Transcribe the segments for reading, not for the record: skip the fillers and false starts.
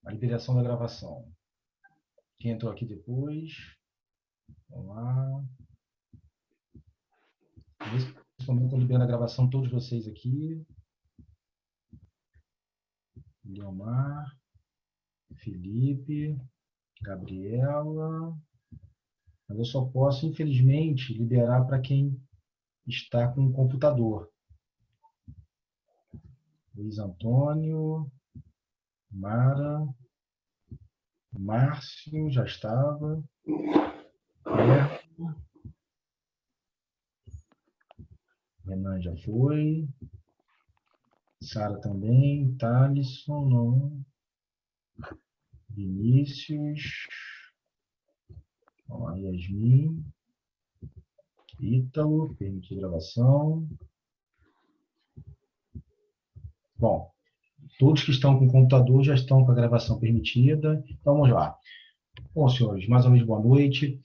a liberação da gravação. Quem entrou aqui depois? Vamos lá. Nesse momento, estou liberando a gravação, todos vocês aqui. Leomar, Felipe, Gabriela. Mas eu só posso, infelizmente, liberar para quem está com o computador. Luiz Antônio, Mara, Márcio, já estava. Renan já foi. Sara também. Thalisson, não. Vinícius. Ó, Yasmin. Ítalo, permitir gravação. Bom, todos que estão com o computador já estão com a gravação permitida. Então, vamos lá. Bom, senhores, mais uma vez, boa noite.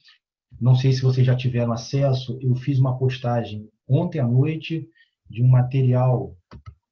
Não sei se vocês já tiveram acesso, eu fiz uma postagem ontem à noite de um material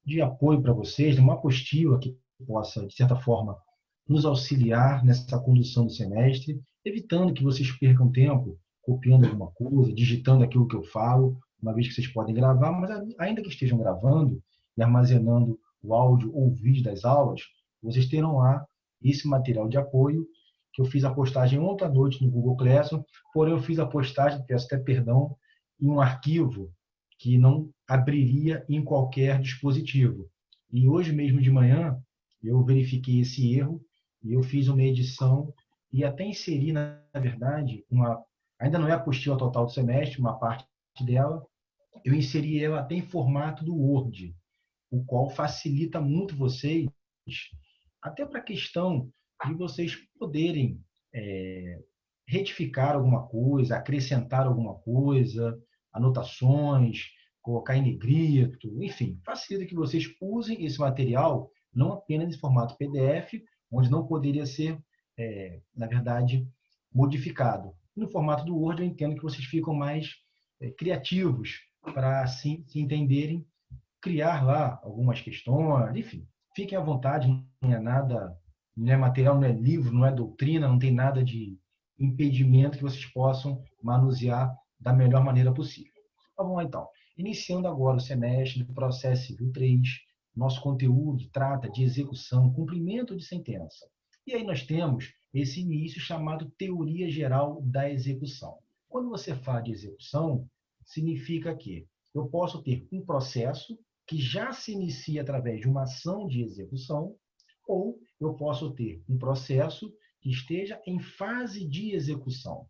de apoio para vocês, uma apostila que possa, de certa forma, nos auxiliar nessa condução do semestre, evitando que vocês percam tempo copiando alguma coisa, digitando aquilo que eu falo, uma vez que vocês podem gravar, mas ainda que estejam gravando e armazenando o áudio ou o vídeo das aulas, vocês terão lá esse material de apoio, que eu fiz a postagem ontem à noite no Google Classroom, porém eu fiz a postagem, peço até perdão, em um arquivo que não abriria em qualquer dispositivo. E hoje mesmo de manhã, eu verifiquei esse erro e eu fiz uma edição e até inseri, na verdade, ainda não é a apostila total do semestre, uma parte dela, eu inseri ela até em formato do Word, o qual facilita muito vocês, até para a questão de vocês poderem retificar alguma coisa, acrescentar alguma coisa, anotações, colocar em negrito, enfim, facilita que vocês usem esse material não apenas em formato PDF, onde não poderia ser, na verdade, modificado. No formato do Word, eu entendo que vocês ficam mais criativos para, assim, se entenderem, criar lá algumas questões, enfim, fiquem à vontade, não é nada, não é material, não é livro, não é doutrina, não tem nada de impedimento que vocês possam manusear da melhor maneira possível. Tá bom, então. Iniciando agora o semestre do Processo Civil 3, nosso conteúdo trata de execução, cumprimento de sentença. E aí nós temos esse início chamado Teoria Geral da Execução. Quando você fala de execução, significa que eu posso ter um processo que já se inicia através de uma ação de execução, ou eu posso ter um processo que esteja em fase de execução.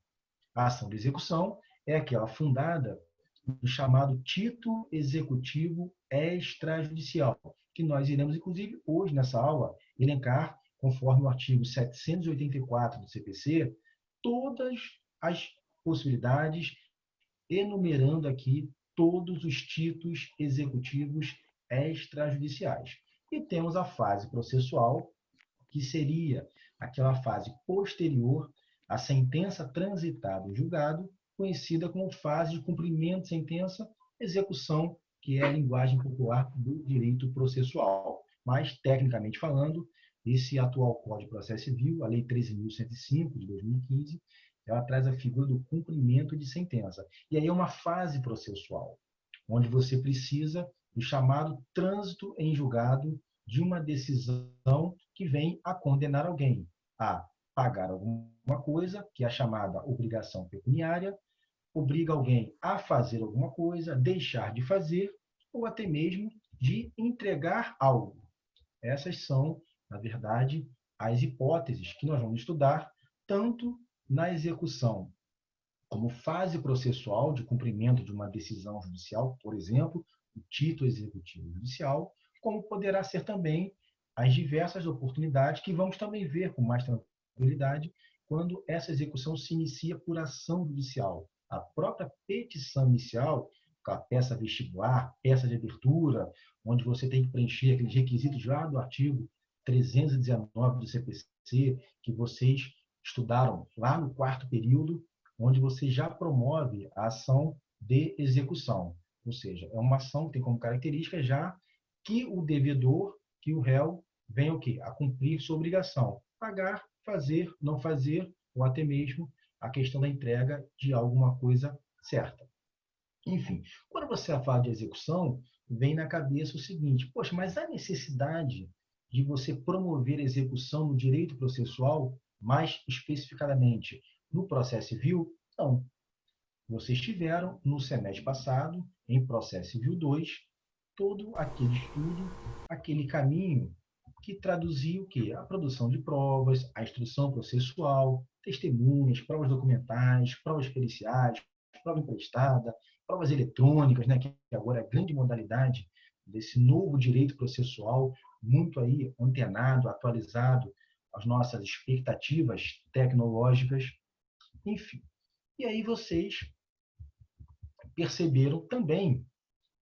A ação de execução é aquela fundada no chamado título executivo extrajudicial, que nós iremos, inclusive, hoje nessa aula, elencar, conforme o artigo 784 do CPC, todas as possibilidades, enumerando aqui todos os títulos executivos extrajudiciais. E temos a fase processual, que seria aquela fase posterior à sentença transitada em julgado, conhecida como fase de cumprimento de sentença, execução, que é a linguagem popular do direito processual. Mas, tecnicamente falando, esse atual Código de Processo Civil, a Lei 13.105, de 2015, ela traz a figura do cumprimento de sentença. E aí é uma fase processual, onde você precisa do chamado trânsito em julgado de uma decisão que vem a condenar alguém a pagar alguma coisa, que é a chamada obrigação pecuniária, obriga alguém a fazer alguma coisa, deixar de fazer, ou até mesmo de entregar algo. Essas são, na verdade, as hipóteses que nós vamos estudar, tanto na execução como fase processual de cumprimento de uma decisão judicial, por exemplo, o título executivo judicial, como poderá ser também as diversas oportunidades que vamos também ver com mais tranquilidade quando essa execução se inicia por ação judicial. A própria petição inicial, a peça vestibular, peça de abertura, onde você tem que preencher aqueles requisitos lá do artigo 319 do CPC, que vocês estudaram lá no quarto período, onde você já promove a ação de execução. Ou seja, é uma ação que tem como característica já que o devedor, que o réu, vem o quê? A cumprir sua obrigação. Pagar, fazer, não fazer, ou até mesmo a questão da entrega de alguma coisa certa. Enfim, quando você fala de execução, vem na cabeça o seguinte: poxa, mas há necessidade de você promover a execução no direito processual, mais especificadamente no processo civil? Não. Vocês tiveram, no semestre passado, em processo civil 2, todo aquele estudo, aquele caminho que traduzia o quê? A produção de provas, a instrução processual, testemunhas, provas documentais, provas periciais, prova emprestada, provas eletrônicas, né, que agora é a grande modalidade desse novo direito processual, muito aí antenado, atualizado às nossas expectativas tecnológicas, enfim. E aí vocês perceberam também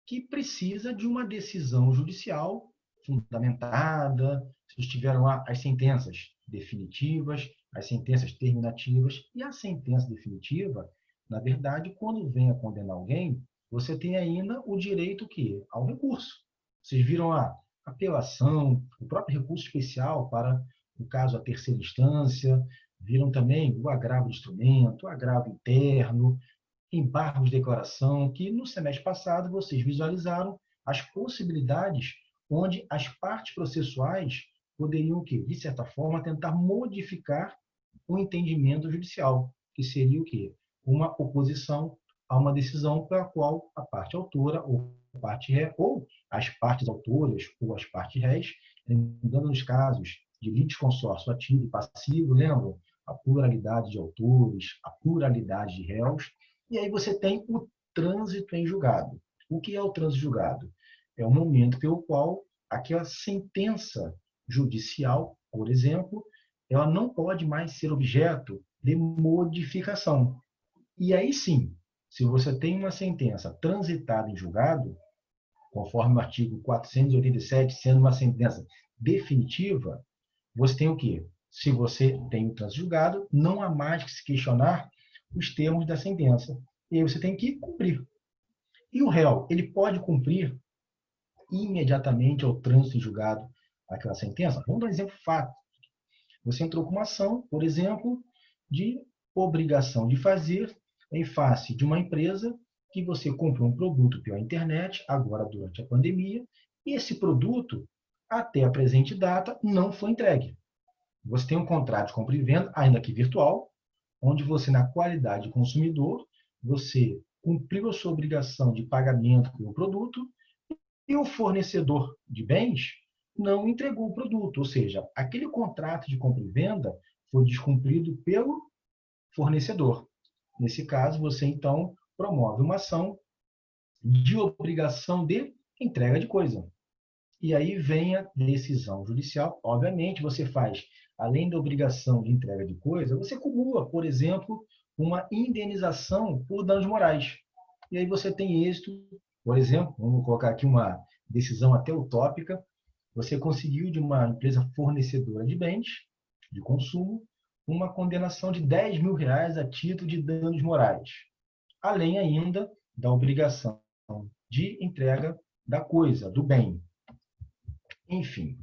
que precisa de uma decisão judicial fundamentada, vocês tiveram as sentenças definitivas, as sentenças terminativas, e a sentença definitiva, na verdade, quando vem a condenar alguém, você tem ainda o direito que ao recurso. Vocês viram a apelação, o próprio recurso especial para o caso a terceira instância, viram também o agravo de instrumento, o agravo interno, embargos de declaração, que no semestre passado vocês visualizaram as possibilidades onde as partes processuais poderiam, de certa forma, tentar modificar o entendimento judicial, que seria o quê? Uma oposição a uma decisão pela qual a parte autora ou a parte ré, ou as partes autoras ou as partes réis, lembrando nos casos de litisconsórcio ativo e passivo, lembram? A pluralidade de autores, a pluralidade de réus, e aí você tem o trânsito em julgado. O que é o trânsito em julgado? É o momento pelo qual aquela sentença judicial, por exemplo, ela não pode mais ser objeto de modificação. E aí sim, se você tem uma sentença transitada em julgado, conforme o artigo 487, sendo uma sentença definitiva, você tem o quê? Se você tem o trânsito julgado, não há mais que se questionar os termos da sentença. E aí você tem que cumprir. E o réu, ele pode cumprir imediatamente ao trânsito em julgado aquela sentença? Vamos dar um exemplo fato. Você entrou com uma ação, por exemplo, de obrigação de fazer em face de uma empresa que você comprou um produto pela internet, agora durante a pandemia, e esse produto, até a presente data, não foi entregue. Você tem um contrato de compra e venda, ainda que virtual, onde você, na qualidade de consumidor, você cumpriu a sua obrigação de pagamento pelo produto e o fornecedor de bens não entregou o produto, ou seja, aquele contrato de compra e venda foi descumprido pelo fornecedor. Nesse caso, você então promove uma ação de obrigação de entrega de coisa. E aí vem a decisão judicial. Obviamente, você faz, além da obrigação de entrega de coisa, você cumula, por exemplo, uma indenização por danos morais. E aí você tem êxito, por exemplo, vamos colocar aqui uma decisão até utópica, você conseguiu de uma empresa fornecedora de bens de consumo uma condenação de R$ 10.000 a título de danos morais, além ainda da obrigação de entrega da coisa, do bem. Enfim,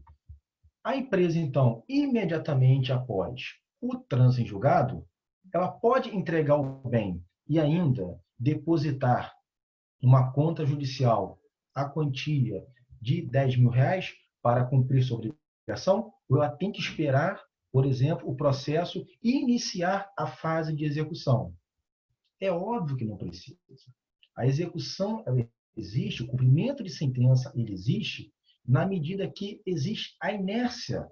a empresa, então, imediatamente após o trânsito em julgado, ela pode entregar o bem e ainda depositar uma conta judicial a quantia de R$ 10.000 para cumprir sua obrigação, ou ela tem que esperar, por exemplo, o processo iniciar a fase de execução? É óbvio que não precisa. A execução ela existe, o cumprimento de sentença ele existe na medida que existe a inércia,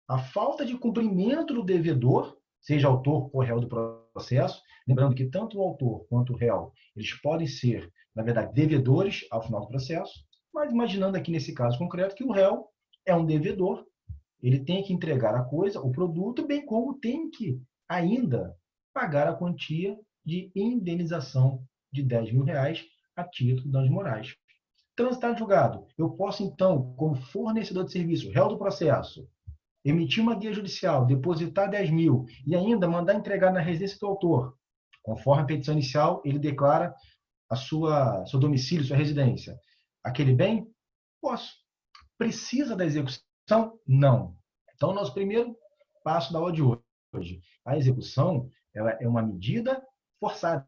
a falta de cumprimento do devedor, seja autor ou réu do processo, lembrando que tanto o autor quanto o réu, eles podem ser, na verdade, devedores ao final do processo, mas imaginando aqui nesse caso concreto que o réu é um devedor, ele tem que entregar a coisa, o produto, bem como tem que ainda pagar a quantia de indenização de R$ 10.000 a título de danos morais. Transitar julgado, eu posso então, como fornecedor de serviço, réu do processo, emitir uma guia judicial, depositar 10.000 e ainda mandar entregar na residência do autor. Conforme a petição inicial, ele declara seu domicílio, sua residência. Aquele bem? Posso. Precisa da execução Não. Então, nosso primeiro passo da aula de hoje. A execução ela é uma medida forçada.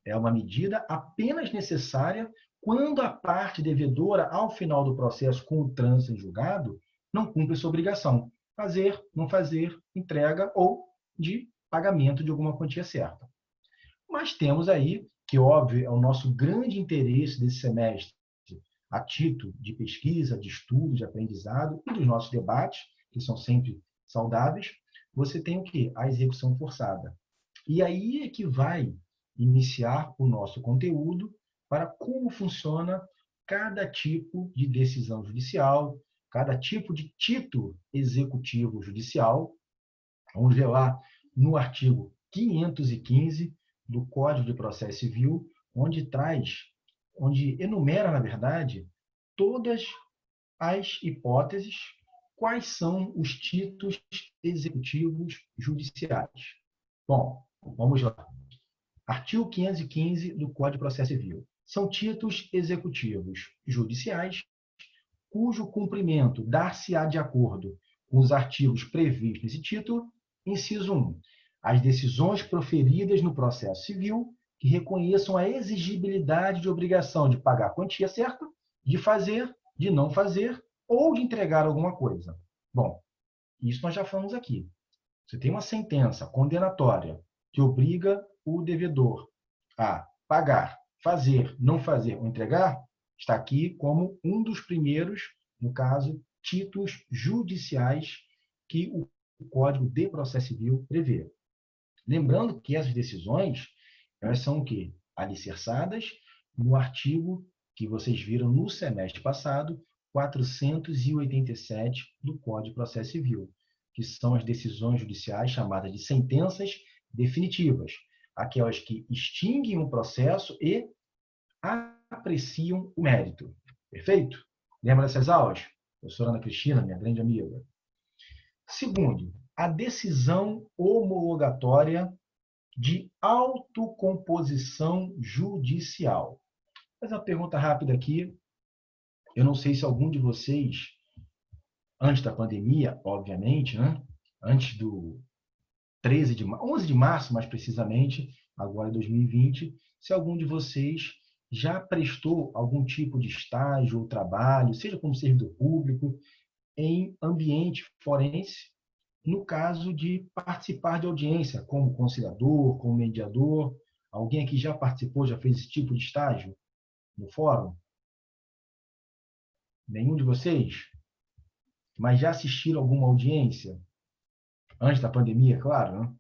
É uma medida apenas necessária quando a parte devedora, ao final do processo com o trânsito em julgado, não cumpre sua obrigação. Fazer, não fazer, entrega ou de pagamento de alguma quantia certa. Mas temos aí, que óbvio é o nosso grande interesse desse semestre, a título de pesquisa, de estudo, de aprendizado e dos nossos debates, que são sempre saudáveis, você tem o quê? A execução forçada. E aí é que vai iniciar o nosso conteúdo para como funciona cada tipo de decisão judicial, cada tipo de título executivo judicial. Vamos ver lá no artigo 515 do Código de Processo Civil, onde enumera, na verdade, todas as hipóteses, quais são os títulos executivos judiciais. Bom, vamos lá. Artigo 515 do Código de Processo Civil. São títulos executivos judiciais cujo cumprimento dar-se-á de acordo com os artigos previstos nesse título. Inciso 1. As decisões proferidas no processo civil que reconheçam a exigibilidade de obrigação de pagar a quantia certa, de fazer, de não fazer ou de entregar alguma coisa. Bom, isso nós já falamos aqui. Você tem uma sentença condenatória que obriga o devedor a pagar, fazer, não fazer ou entregar, está aqui como um dos primeiros, no caso, títulos judiciais que o Código de Processo Civil prevê. Lembrando que essas decisões, elas são o quê? Alicerçadas no artigo que vocês viram no semestre passado, 487 do Código de Processo Civil, que são as decisões judiciais chamadas de sentenças definitivas, aquelas que extinguem um processo e apreciam o mérito. Perfeito? Lembra dessas aulas? Professora Ana Cristina, minha grande amiga. Segundo, a decisão homologatória de autocomposição judicial. Vou fazer uma pergunta rápida aqui. Eu não sei se algum de vocês, antes da pandemia, obviamente, né? Antes do 11 de março, mais precisamente, agora em 2020, se algum de vocês já prestou algum tipo de estágio ou trabalho, seja como servidor público, em ambiente forense, no caso de participar de audiência, como conciliador, como mediador. Alguém aqui já participou, já fez esse tipo de estágio no fórum? Nenhum de vocês? Mas já assistiram alguma audiência? Antes da pandemia, claro, né?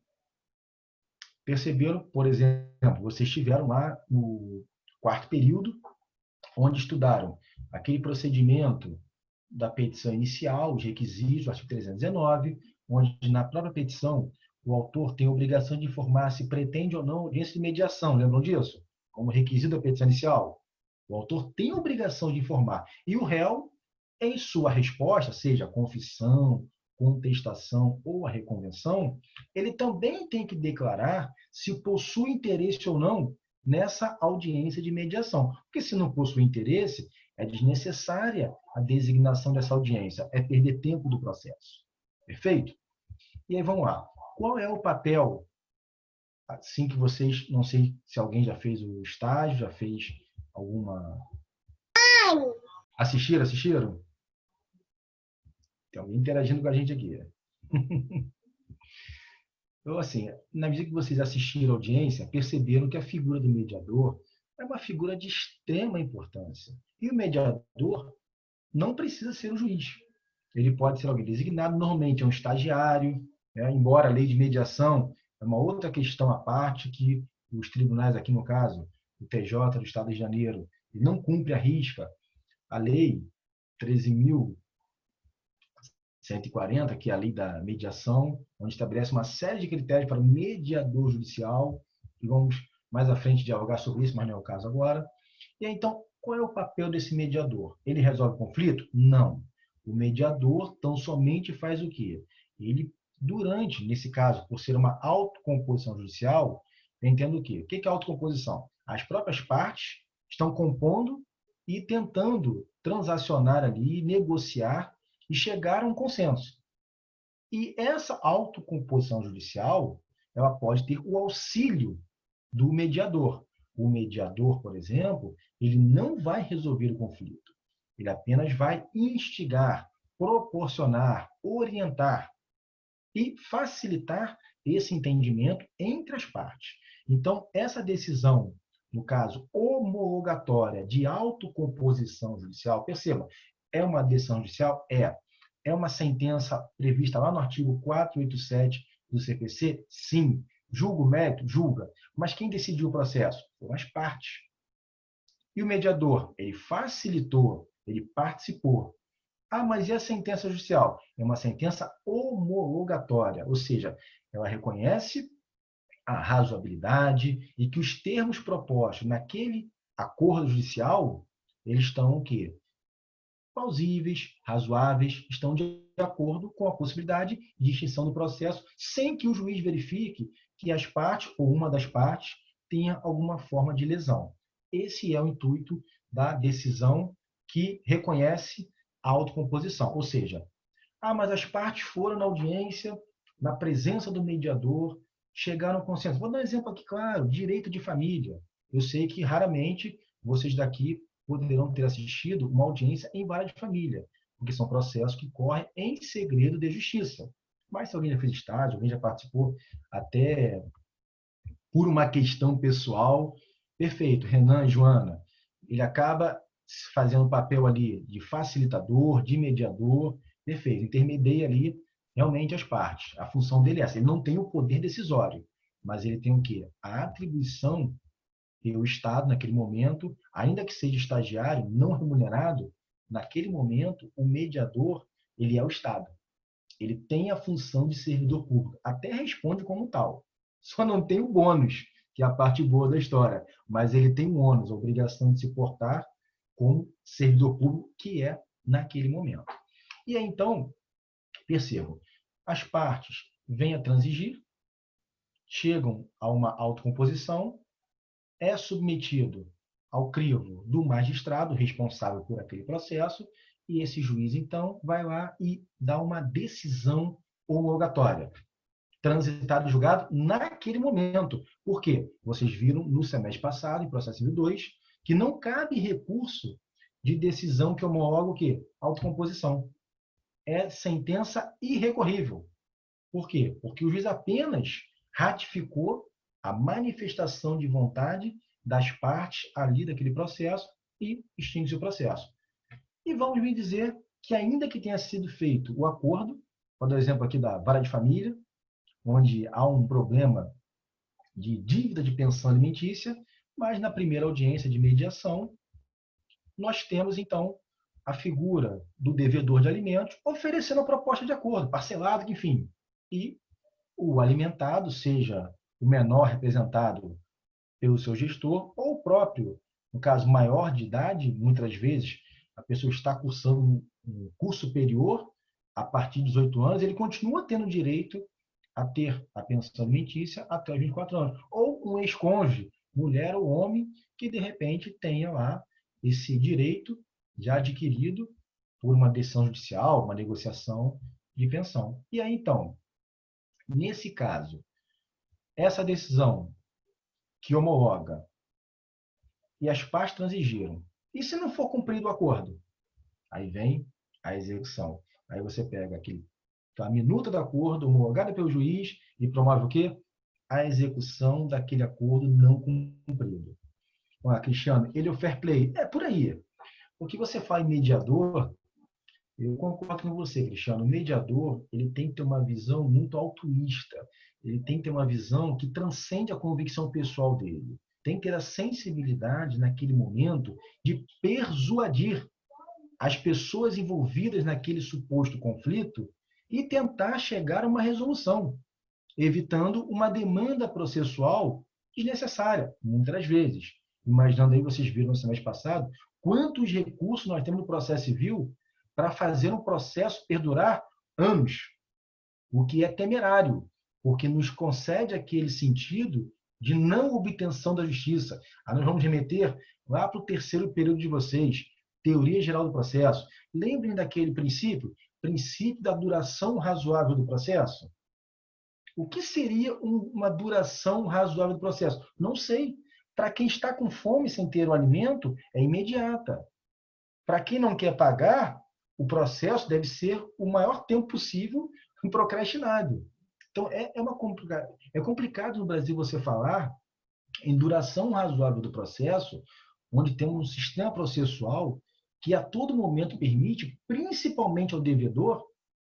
Perceberam, por exemplo, vocês estiveram lá no quarto período, onde estudaram aquele procedimento da petição inicial, os requisitos, o artigo 319, onde na própria petição o autor tem a obrigação de informar se pretende ou não audiência de mediação. Lembram disso? Como requisito da petição inicial. O autor tem a obrigação de informar. E o réu, em sua resposta, seja a confissão, contestação ou a reconvenção, ele também tem que declarar se possui interesse ou não nessa audiência de mediação. Porque se não possui interesse, é desnecessária a designação dessa audiência, é perder tempo do processo. Perfeito? E aí vamos lá. Qual é o papel, assim que vocês, não sei se alguém já fez o estágio, já fez alguma... Assistiram? Tem alguém interagindo com a gente aqui. Então, assim, na medida que vocês assistiram a audiência, perceberam que a figura do mediador é uma figura de extrema importância. E o mediador não precisa ser o juiz. Ele pode ser alguém designado, normalmente é um estagiário, né? Embora a lei de mediação é uma outra questão à parte que os tribunais, aqui no caso, o TJ do Estado de Janeiro, ele não cumpre à risca a lei 13.140, que é a lei da mediação, onde estabelece uma série de critérios para o mediador judicial, e vamos mais à frente dialogar sobre isso, mas não é o caso agora. E aí, então, qual é o papel desse mediador? Ele resolve o conflito? Não. O mediador tão somente faz o quê? Ele, nesse caso, por ser uma autocomposição judicial, entendo o quê? O que é autocomposição? As próprias partes estão compondo e tentando transacionar ali, negociar e chegaram a um consenso. E essa autocomposição judicial, ela pode ter o auxílio do mediador. O mediador, por exemplo, ele não vai resolver o conflito. Ele apenas vai instigar, proporcionar, orientar e facilitar esse entendimento entre as partes. Então, essa decisão, no caso, homologatória de autocomposição judicial, perceba, é uma decisão judicial? É uma sentença prevista lá no artigo 487 do CPC? Sim. Julga o mérito? Julga. Mas quem decidiu o processo? Foram as partes. E o mediador? Ele facilitou, ele participou. Ah, mas e a sentença judicial? É uma sentença homologatória, ou seja, ela reconhece a razoabilidade e que os termos propostos naquele acordo judicial, eles estão o quê? Plausíveis, razoáveis, estão de acordo com a possibilidade de extinção do processo, sem que o juiz verifique que as partes, ou uma das partes, tenha alguma forma de lesão. Esse é o intuito da decisão que reconhece a autocomposição, ou seja, mas as partes foram na audiência, na presença do mediador, chegaram a um consenso. Vou dar um exemplo aqui, claro, direito de família. Eu sei que raramente vocês daqui poderão ter assistido uma audiência em vara de família, porque são processos que correm em segredo de justiça. Mas se alguém já fez estágio, alguém já participou, até por uma questão pessoal, perfeito, Renan e Joana, ele acaba fazendo o papel ali de facilitador, de mediador, perfeito, intermedia ali realmente as partes. A função dele é essa, ele não tem o poder decisório, mas ele tem o quê? A atribuição pelo Estado naquele momento, ainda que seja estagiário, não remunerado, naquele momento, o mediador, ele é o Estado. Ele tem a função de servidor público, até responde como tal. Só não tem o bônus, que é a parte boa da história, mas ele tem o ônus, a obrigação de se portar como servidor público, que é naquele momento. E aí, então, percebam, as partes vêm a transigir, chegam a uma autocomposição, é submetido ao crivo do magistrado responsável por aquele processo, e esse juiz, então, vai lá e dá uma decisão homologatória, transitado e julgado naquele momento. Por quê? Vocês viram no semestre passado, em processo civil 2, que não cabe recurso de decisão que homologa o quê? Autocomposição. É sentença irrecorrível. Por quê? Porque o juiz apenas ratificou a manifestação de vontade das partes ali daquele processo e extingue o processo. E vamos me dizer que ainda que tenha sido feito o acordo, vou dar o exemplo aqui da vara de família, onde há um problema de dívida de pensão alimentícia, mas na primeira audiência de mediação, nós temos, então, a figura do devedor de alimentos oferecendo a proposta de acordo, parcelado, enfim. E o alimentado, seja o menor representado pelo seu gestor, ou o próprio, no caso, maior de idade, muitas vezes a pessoa está cursando um curso superior, a partir dos 18 anos, ele continua tendo direito a ter a pensão alimentícia até os 24 anos. Ou um ex-cônjuge, mulher ou homem, que de repente tenha lá esse direito já adquirido por uma decisão judicial, uma negociação de pensão. E aí, então, nesse caso, essa decisão que homologa e as partes transigiram, e se não for cumprido o acordo? Aí vem a execução. Aí você pega a minuta do acordo homologada pelo juiz e promove o quê? A execução daquele acordo não cumprido. Cristiano, ele é o fair play. É por aí. O que você fala em mediador, eu concordo com você, Cristiano. O mediador, ele tem que ter uma visão muito altruísta. Ele tem que ter uma visão que transcende a convicção pessoal dele. Tem que ter a sensibilidade, naquele momento, de persuadir as pessoas envolvidas naquele suposto conflito e tentar chegar a uma resolução, evitando uma demanda processual desnecessária, muitas vezes. Imaginando aí, vocês viram no semestre passado, quantos recursos nós temos no processo civil para fazer um processo perdurar anos, o que é temerário, porque nos concede aquele sentido de não obtenção da justiça. Nós vamos remeter lá para o terceiro período de vocês, teoria geral do processo. Lembrem daquele princípio, princípio da duração razoável do processo? O que seria uma duração razoável do processo? Não sei. Para quem está com fome sem ter o alimento, é imediata. Para quem não quer pagar, o processo deve ser o maior tempo possível procrastinado. Então, é complicado no Brasil você falar em duração razoável do processo, onde temos um sistema processual que a todo momento permite, principalmente ao devedor,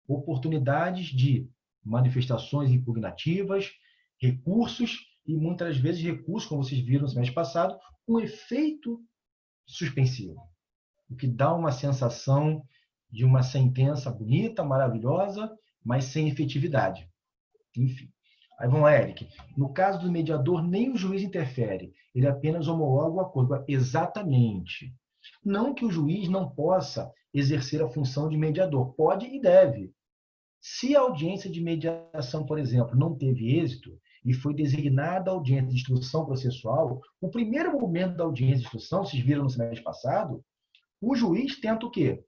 oportunidades de manifestações impugnativas, recursos e muitas vezes recursos, como vocês viram no semestre passado, um efeito suspensivo, o que dá uma sensação de uma sentença bonita, maravilhosa, mas sem efetividade. Enfim. Aí vamos lá, Eric. No caso do mediador, nem o juiz interfere, ele apenas homologa o acordo. Exatamente. Não que o juiz não possa exercer a função de mediador, pode e deve. Se a audiência de mediação, por exemplo, não teve êxito e foi designada a audiência de instrução processual, o primeiro momento da audiência de instrução, vocês viram no semestre passado, o juiz tenta o quê?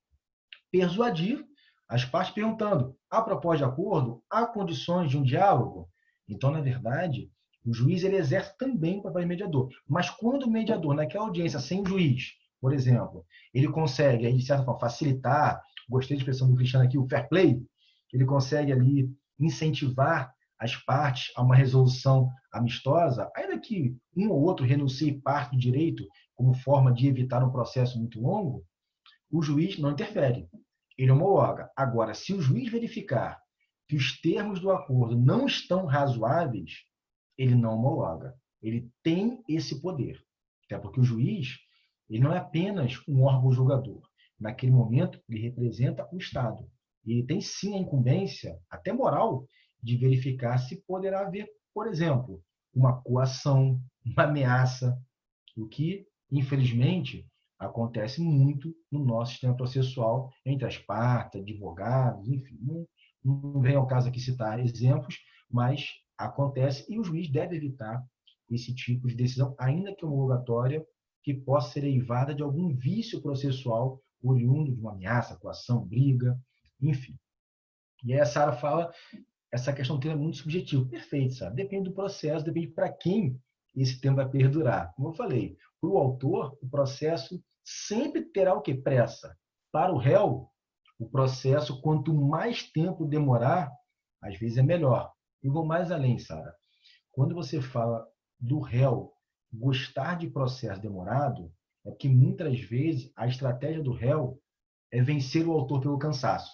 Persuadir as partes perguntando: há proposta de acordo? Há condições de um diálogo? Então, na verdade, o juiz ele exerce também o papel de mediador. Mas quando o mediador, naquela audiência sem o juiz, por exemplo, ele consegue, aí, de certa forma, facilitar, gostei da expressão do Cristiano aqui, o fair play, ele consegue ali incentivar as partes a uma resolução amistosa, ainda que um ou outro renuncie parte do direito como forma de evitar um processo muito longo, o juiz não interfere. Ele homologa. Agora, se o juiz verificar que os termos do acordo não estão razoáveis, ele não homologa. Ele tem esse poder. Até porque o juiz ele não é apenas um órgão julgador. Naquele momento, ele representa o Estado. E ele tem sim a incumbência, até moral, de verificar se poderá haver, por exemplo, uma coação, uma ameaça, o que, infelizmente, acontece muito no nosso sistema processual entre as partes, advogados, enfim. Não vem ao caso aqui citar exemplos, mas acontece e o juiz deve evitar esse tipo de decisão, ainda que homologatória, que possa ser eivada de algum vício processual oriundo de uma ameaça, coação, briga, enfim. E aí a Sara fala, essa questão do tempo é muito subjetiva. Perfeito, Sara. Depende do processo, depende para quem esse tempo vai perdurar. Como eu falei, para o autor, o processo sempre terá o quê? Pressa. Para o réu, o processo, quanto mais tempo demorar, às vezes é melhor. E vou mais além, Sara. Quando você fala do réu gostar de processo demorado, é que muitas vezes a estratégia do réu é vencer o autor pelo cansaço.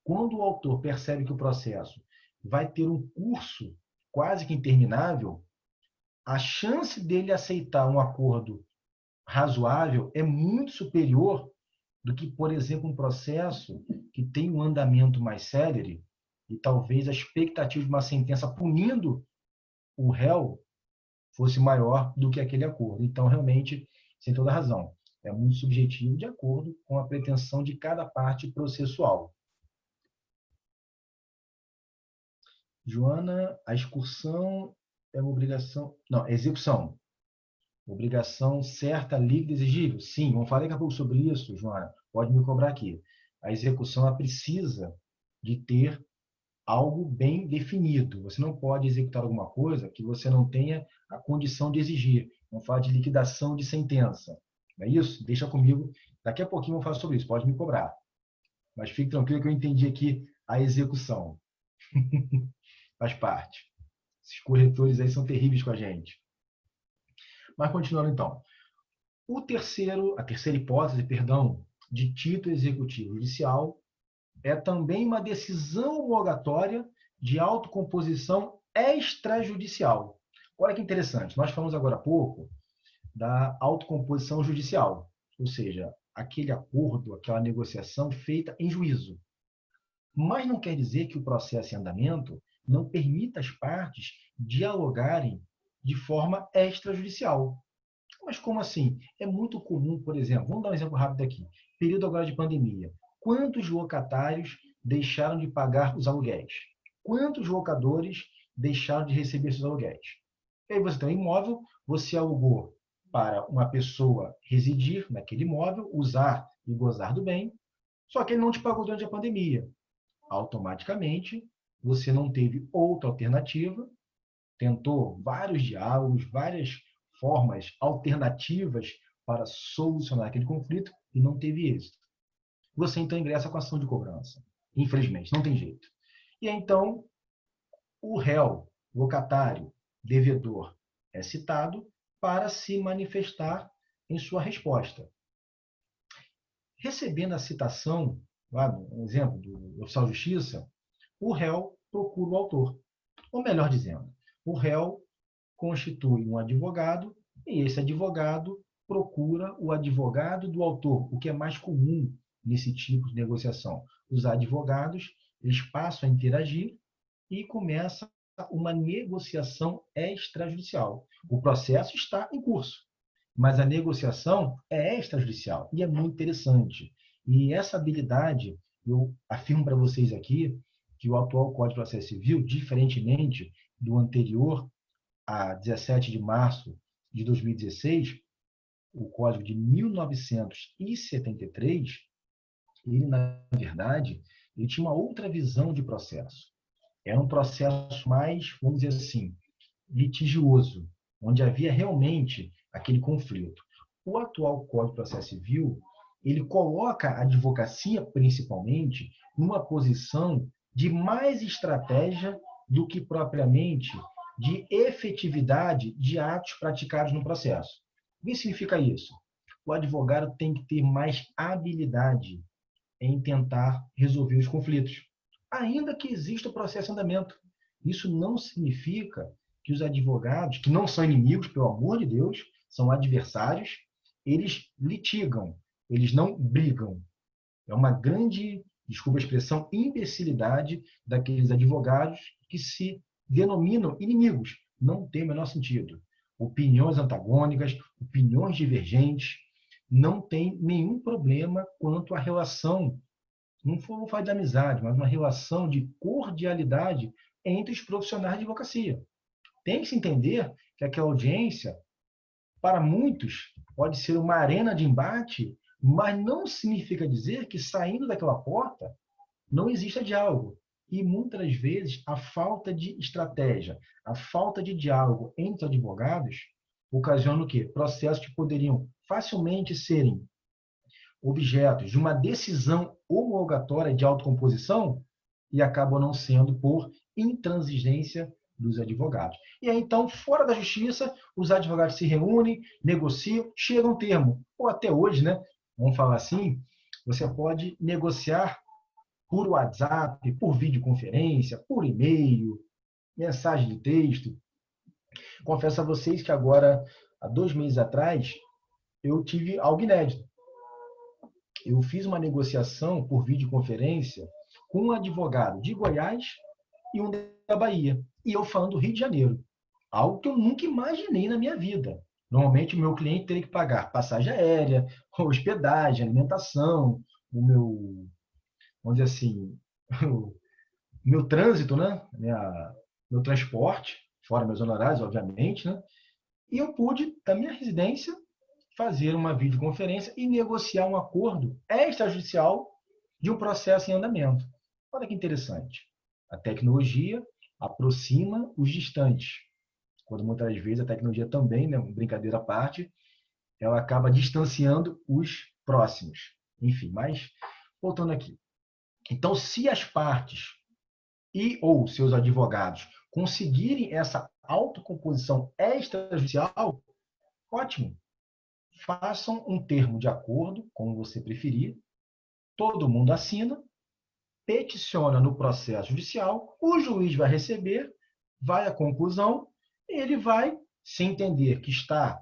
Quando o autor percebe que o processo vai ter um curso quase que interminável, a chance dele aceitar um acordo razoável é muito superior do que, por exemplo, um processo que tem um andamento mais célere e talvez a expectativa de uma sentença punindo o réu fosse maior do que aquele acordo. Então, realmente, sem toda razão, é muito subjetivo de acordo com a pretensão de cada parte processual. Joana, a excursão é uma obrigação... Não, execução. Obrigação certa, líquida, exigível? Sim, vamos falar daqui a pouco sobre isso, Joana. Pode me cobrar aqui. A execução ela precisa de ter algo bem definido. Você não pode executar alguma coisa que você não tenha a condição de exigir. Vamos falar de liquidação de sentença. Não é isso? Deixa comigo. Daqui a pouquinho eu vou falar sobre isso. Pode me cobrar. Mas fique tranquilo que eu entendi aqui a execução. Faz parte. Esses corretores aí são terríveis com a gente. Mas continuando então. A terceira hipótese, perdão, de título executivo judicial é também uma decisão homologatória de autocomposição extrajudicial. Olha que interessante, nós falamos agora há pouco da autocomposição judicial, ou seja, aquele acordo, aquela negociação feita em juízo. Mas não quer dizer que o processo em andamento não permita às partes dialogarem de forma extrajudicial. Mas como assim? É muito comum, por exemplo, vamos dar um exemplo rápido aqui. Período agora de pandemia. Quantos locatários deixaram de pagar os aluguéis? Quantos locadores deixaram de receber seus aluguéis? E aí você tem um imóvel, você alugou para uma pessoa residir naquele imóvel, usar e gozar do bem, só que ele não te pagou durante a pandemia. Automaticamente, você não teve outra alternativa, tentou vários diálogos, várias formas alternativas para solucionar aquele conflito e não teve êxito. Você então ingressa com ação de cobrança. Infelizmente, não tem jeito. E então, o réu, locatário, devedor é citado para se manifestar em sua resposta. Recebendo a citação, um exemplo do oficial de justiça, o réu procura o autor. Ou melhor dizendo, o réu constitui um advogado e esse advogado procura o advogado do autor, o que é mais comum nesse tipo de negociação. Os advogados, eles passam a interagir e começa uma negociação extrajudicial. O processo está em curso, mas a negociação é extrajudicial e é muito interessante. E essa habilidade, eu afirmo para vocês aqui, que o atual Código de Processo Civil, diferentemente do anterior, a 17 de março de 2016, o Código de 1973, ele, na verdade, ele tinha uma outra visão de processo. Era um processo mais, vamos dizer assim, litigioso, onde havia realmente aquele conflito. O atual Código de Processo Civil, ele coloca a advocacia, principalmente, numa posição de mais estratégia do que propriamente de efetividade de atos praticados no processo. O que significa isso? O advogado tem que ter mais habilidade em tentar resolver os conflitos, ainda que exista o processo em andamento. Isso não significa que os advogados, que não são inimigos, pelo amor de Deus, são adversários, eles litigam, eles não brigam. É uma grande, desculpa a expressão, imbecilidade daqueles advogados que se denominam inimigos. Não tem o menor sentido. Opiniões antagônicas, opiniões divergentes, não tem nenhum problema quanto à relação, não vou falar de amizade, mas uma relação de cordialidade entre os profissionais de advocacia. Tem que se entender que aquela audiência, para muitos, pode ser uma arena de embate, mas não significa dizer que saindo daquela porta não exista diálogo. E muitas vezes a falta de estratégia, a falta de diálogo entre advogados ocasiona o quê? Processos que poderiam facilmente serem objetos de uma decisão homologatória de autocomposição e acabam não sendo por intransigência dos advogados. E aí, então, fora da justiça, os advogados se reúnem, negociam, chegam a um termo. Ou até hoje, né? Vamos falar assim, você pode negociar por WhatsApp, por videoconferência, por e-mail, mensagem de texto. Confesso a vocês que agora, há 2 meses atrás, eu tive algo inédito. Eu fiz uma negociação por videoconferência com um advogado de Goiás e um da Bahia. E eu falando do Rio de Janeiro. Algo que eu nunca imaginei na minha vida. Normalmente, o meu cliente teria que pagar passagem aérea, hospedagem, alimentação, o meu, vamos dizer assim, o meu trânsito, né? Meu transporte, fora meus honorários, obviamente, né? E eu pude, da minha residência, fazer uma videoconferência e negociar um acordo extrajudicial de um processo em andamento. Olha que interessante. A tecnologia aproxima os distantes, quando muitas vezes a tecnologia também, né, brincadeira à parte, ela acaba distanciando os próximos. Enfim, mas voltando aqui. Então, se as partes e ou seus advogados conseguirem essa autocomposição extrajudicial, ótimo. Façam um termo de acordo, como você preferir, todo mundo assina, peticiona no processo judicial, o juiz vai receber, vai à conclusão, e ele vai, se entender que está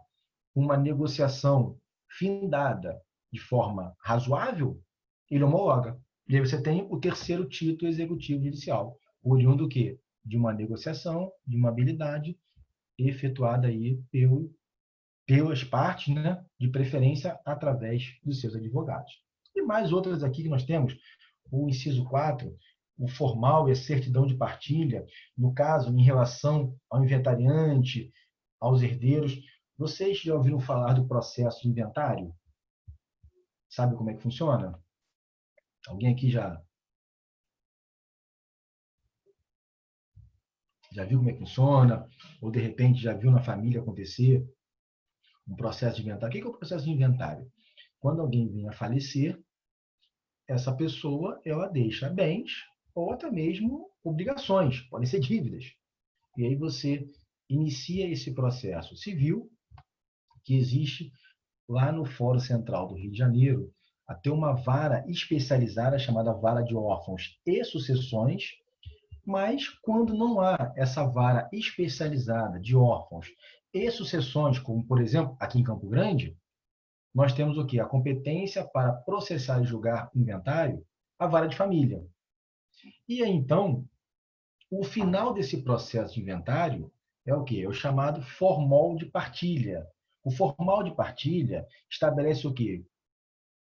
uma negociação findada de forma razoável, ele homologa. E aí você tem o terceiro título executivo judicial, oriundo do quê? De uma negociação, de uma habilidade efetuada aí pelas partes, né, de preferência através dos seus advogados. E mais outras aqui que nós temos, o inciso 4, o formal e a certidão de partilha, no caso, em relação ao inventariante, aos herdeiros. Vocês já ouviram falar do processo de inventário? Sabe como é que funciona? Alguém aqui já Já viu como é que funciona? Ou, de repente, já viu na família acontecer um processo de inventário? O que é o processo de inventário? Quando alguém vem a falecer, essa pessoa ela deixa bens ou até mesmo obrigações, podem ser dívidas. E aí você inicia esse processo civil que existe lá no Fórum Central do Rio de Janeiro, até uma vara especializada chamada Vara de Órfãos e Sucessões, mas quando não há essa vara especializada de órfãos e sucessões, como por exemplo aqui em Campo Grande, nós temos o quê? A competência para processar e julgar o inventário, a vara de família. E aí, então, o final desse processo de inventário é o quê? É o chamado formal de partilha. O formal de partilha estabelece o quê?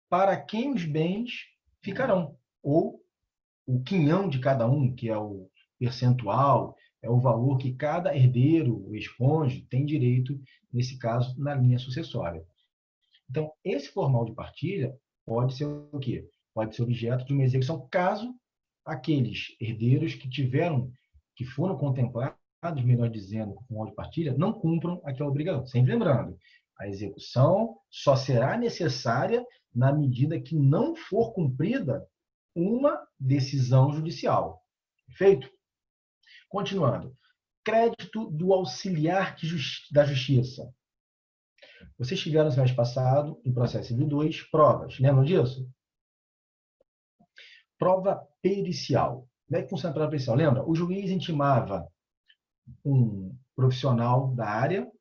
Para quem os bens ficarão, ou o quinhão de cada um, que é o percentual, é o valor que cada herdeiro, o ex-cônjuge, tem direito, nesse caso, na linha sucessória. Então, esse formal de partilha pode ser o quê? Pode ser objeto de uma execução caso aqueles herdeiros que foram contemplados, melhor dizendo, com o formal de partilha, não cumpram aquela obrigação. Sempre lembrando, a execução só será necessária na medida que não for cumprida uma decisão judicial. Perfeito? Continuando. Crédito do auxiliar da justiça. Vocês tiveram no semestre passado, em processo civil 2, provas. Lembram disso? Prova pericial. Como é que funciona a prova pericial? Lembra? O juiz intimava um profissional da área,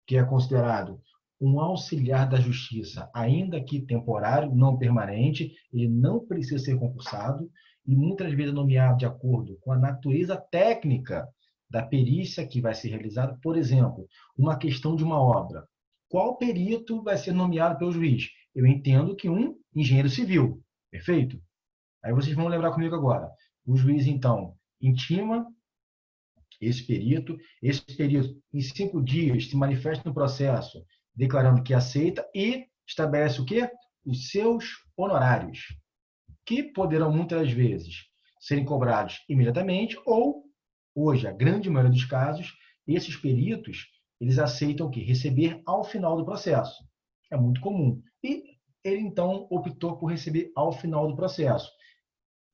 que é considerado um auxiliar da justiça, ainda que temporário, não permanente, ele não precisa ser concursado e muitas vezes é nomeado de acordo com a natureza técnica da perícia que vai ser realizada. Por exemplo, uma questão de uma obra. Qual perito vai ser nomeado pelo juiz? Eu entendo que um engenheiro civil. Perfeito? Aí vocês vão lembrar comigo agora. O juiz, então, intima esse perito, em 5 dias, se manifesta no processo, declarando que aceita e estabelece o quê? Os seus honorários, que poderão muitas vezes serem cobrados imediatamente ou, hoje, a grande maioria dos casos, esses peritos, eles aceitam o quê? Receber ao final do processo. É muito comum. E ele, então, optou por receber ao final do processo.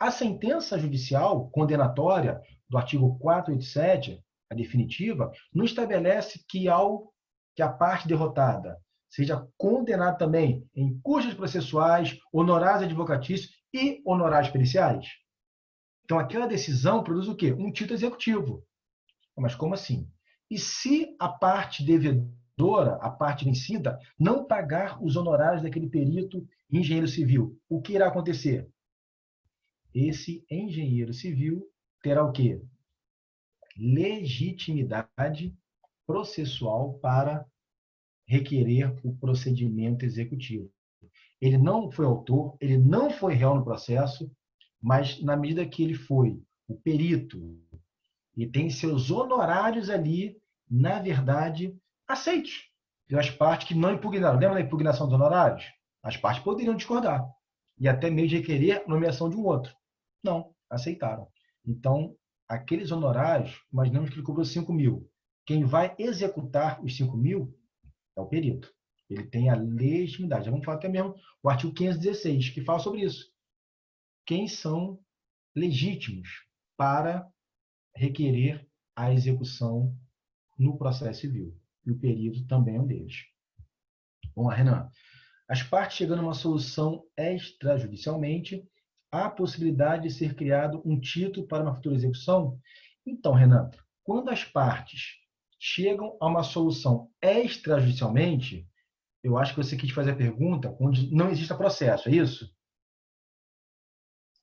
A sentença judicial condenatória do artigo 487, a definitiva, não estabelece que a parte derrotada seja condenada também em custos processuais, honorários advocatícios e honorários periciais. Então, aquela decisão produz o quê? Um título executivo. Mas como assim? E se a parte devedora, a parte vencida, não pagar os honorários daquele perito engenheiro civil, o que irá acontecer? Esse engenheiro civil terá o quê? Legitimidade processual para requerer o procedimento executivo. Ele não foi autor, ele não foi réu no processo, mas na medida que ele foi o perito e tem seus honorários ali, na verdade, aceitos pelas partes que não impugnaram. Lembra da impugnação dos honorários? As partes poderiam discordar e até mesmo requerer a nomeação de um outro. Não, aceitaram. Então, aqueles honorários, imaginamos que ele cobrou 5 mil. Quem vai executar os 5 mil é o perito. Ele tem a legitimidade. Já vamos falar até mesmo o artigo 516, que fala sobre isso. Quem são legítimos para requerer a execução no processo civil. E o perito também é um deles. Vamos lá, Renan. As partes chegando a uma solução extrajudicialmente, há a possibilidade de ser criado um título para uma futura execução? Então, Renan, quando as partes chegam a uma solução extrajudicialmente, eu acho que você quis fazer a pergunta onde não existe processo, é isso?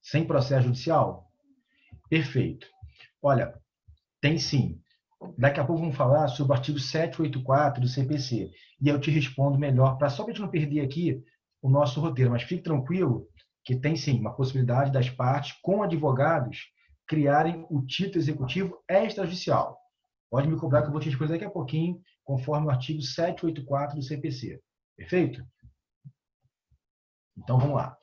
Sem processo judicial? Perfeito. Olha, tem sim. Daqui a pouco vamos falar sobre o artigo 784 do CPC. E eu te respondo melhor, para só para a gente não perder aqui o nosso roteiro. Mas fique tranquilo que tem sim uma possibilidade das partes, com advogados, criarem o título executivo extrajudicial. Pode me cobrar que eu vou te responder daqui a pouquinho, conforme o artigo 784 do CPC. Perfeito? Então vamos lá.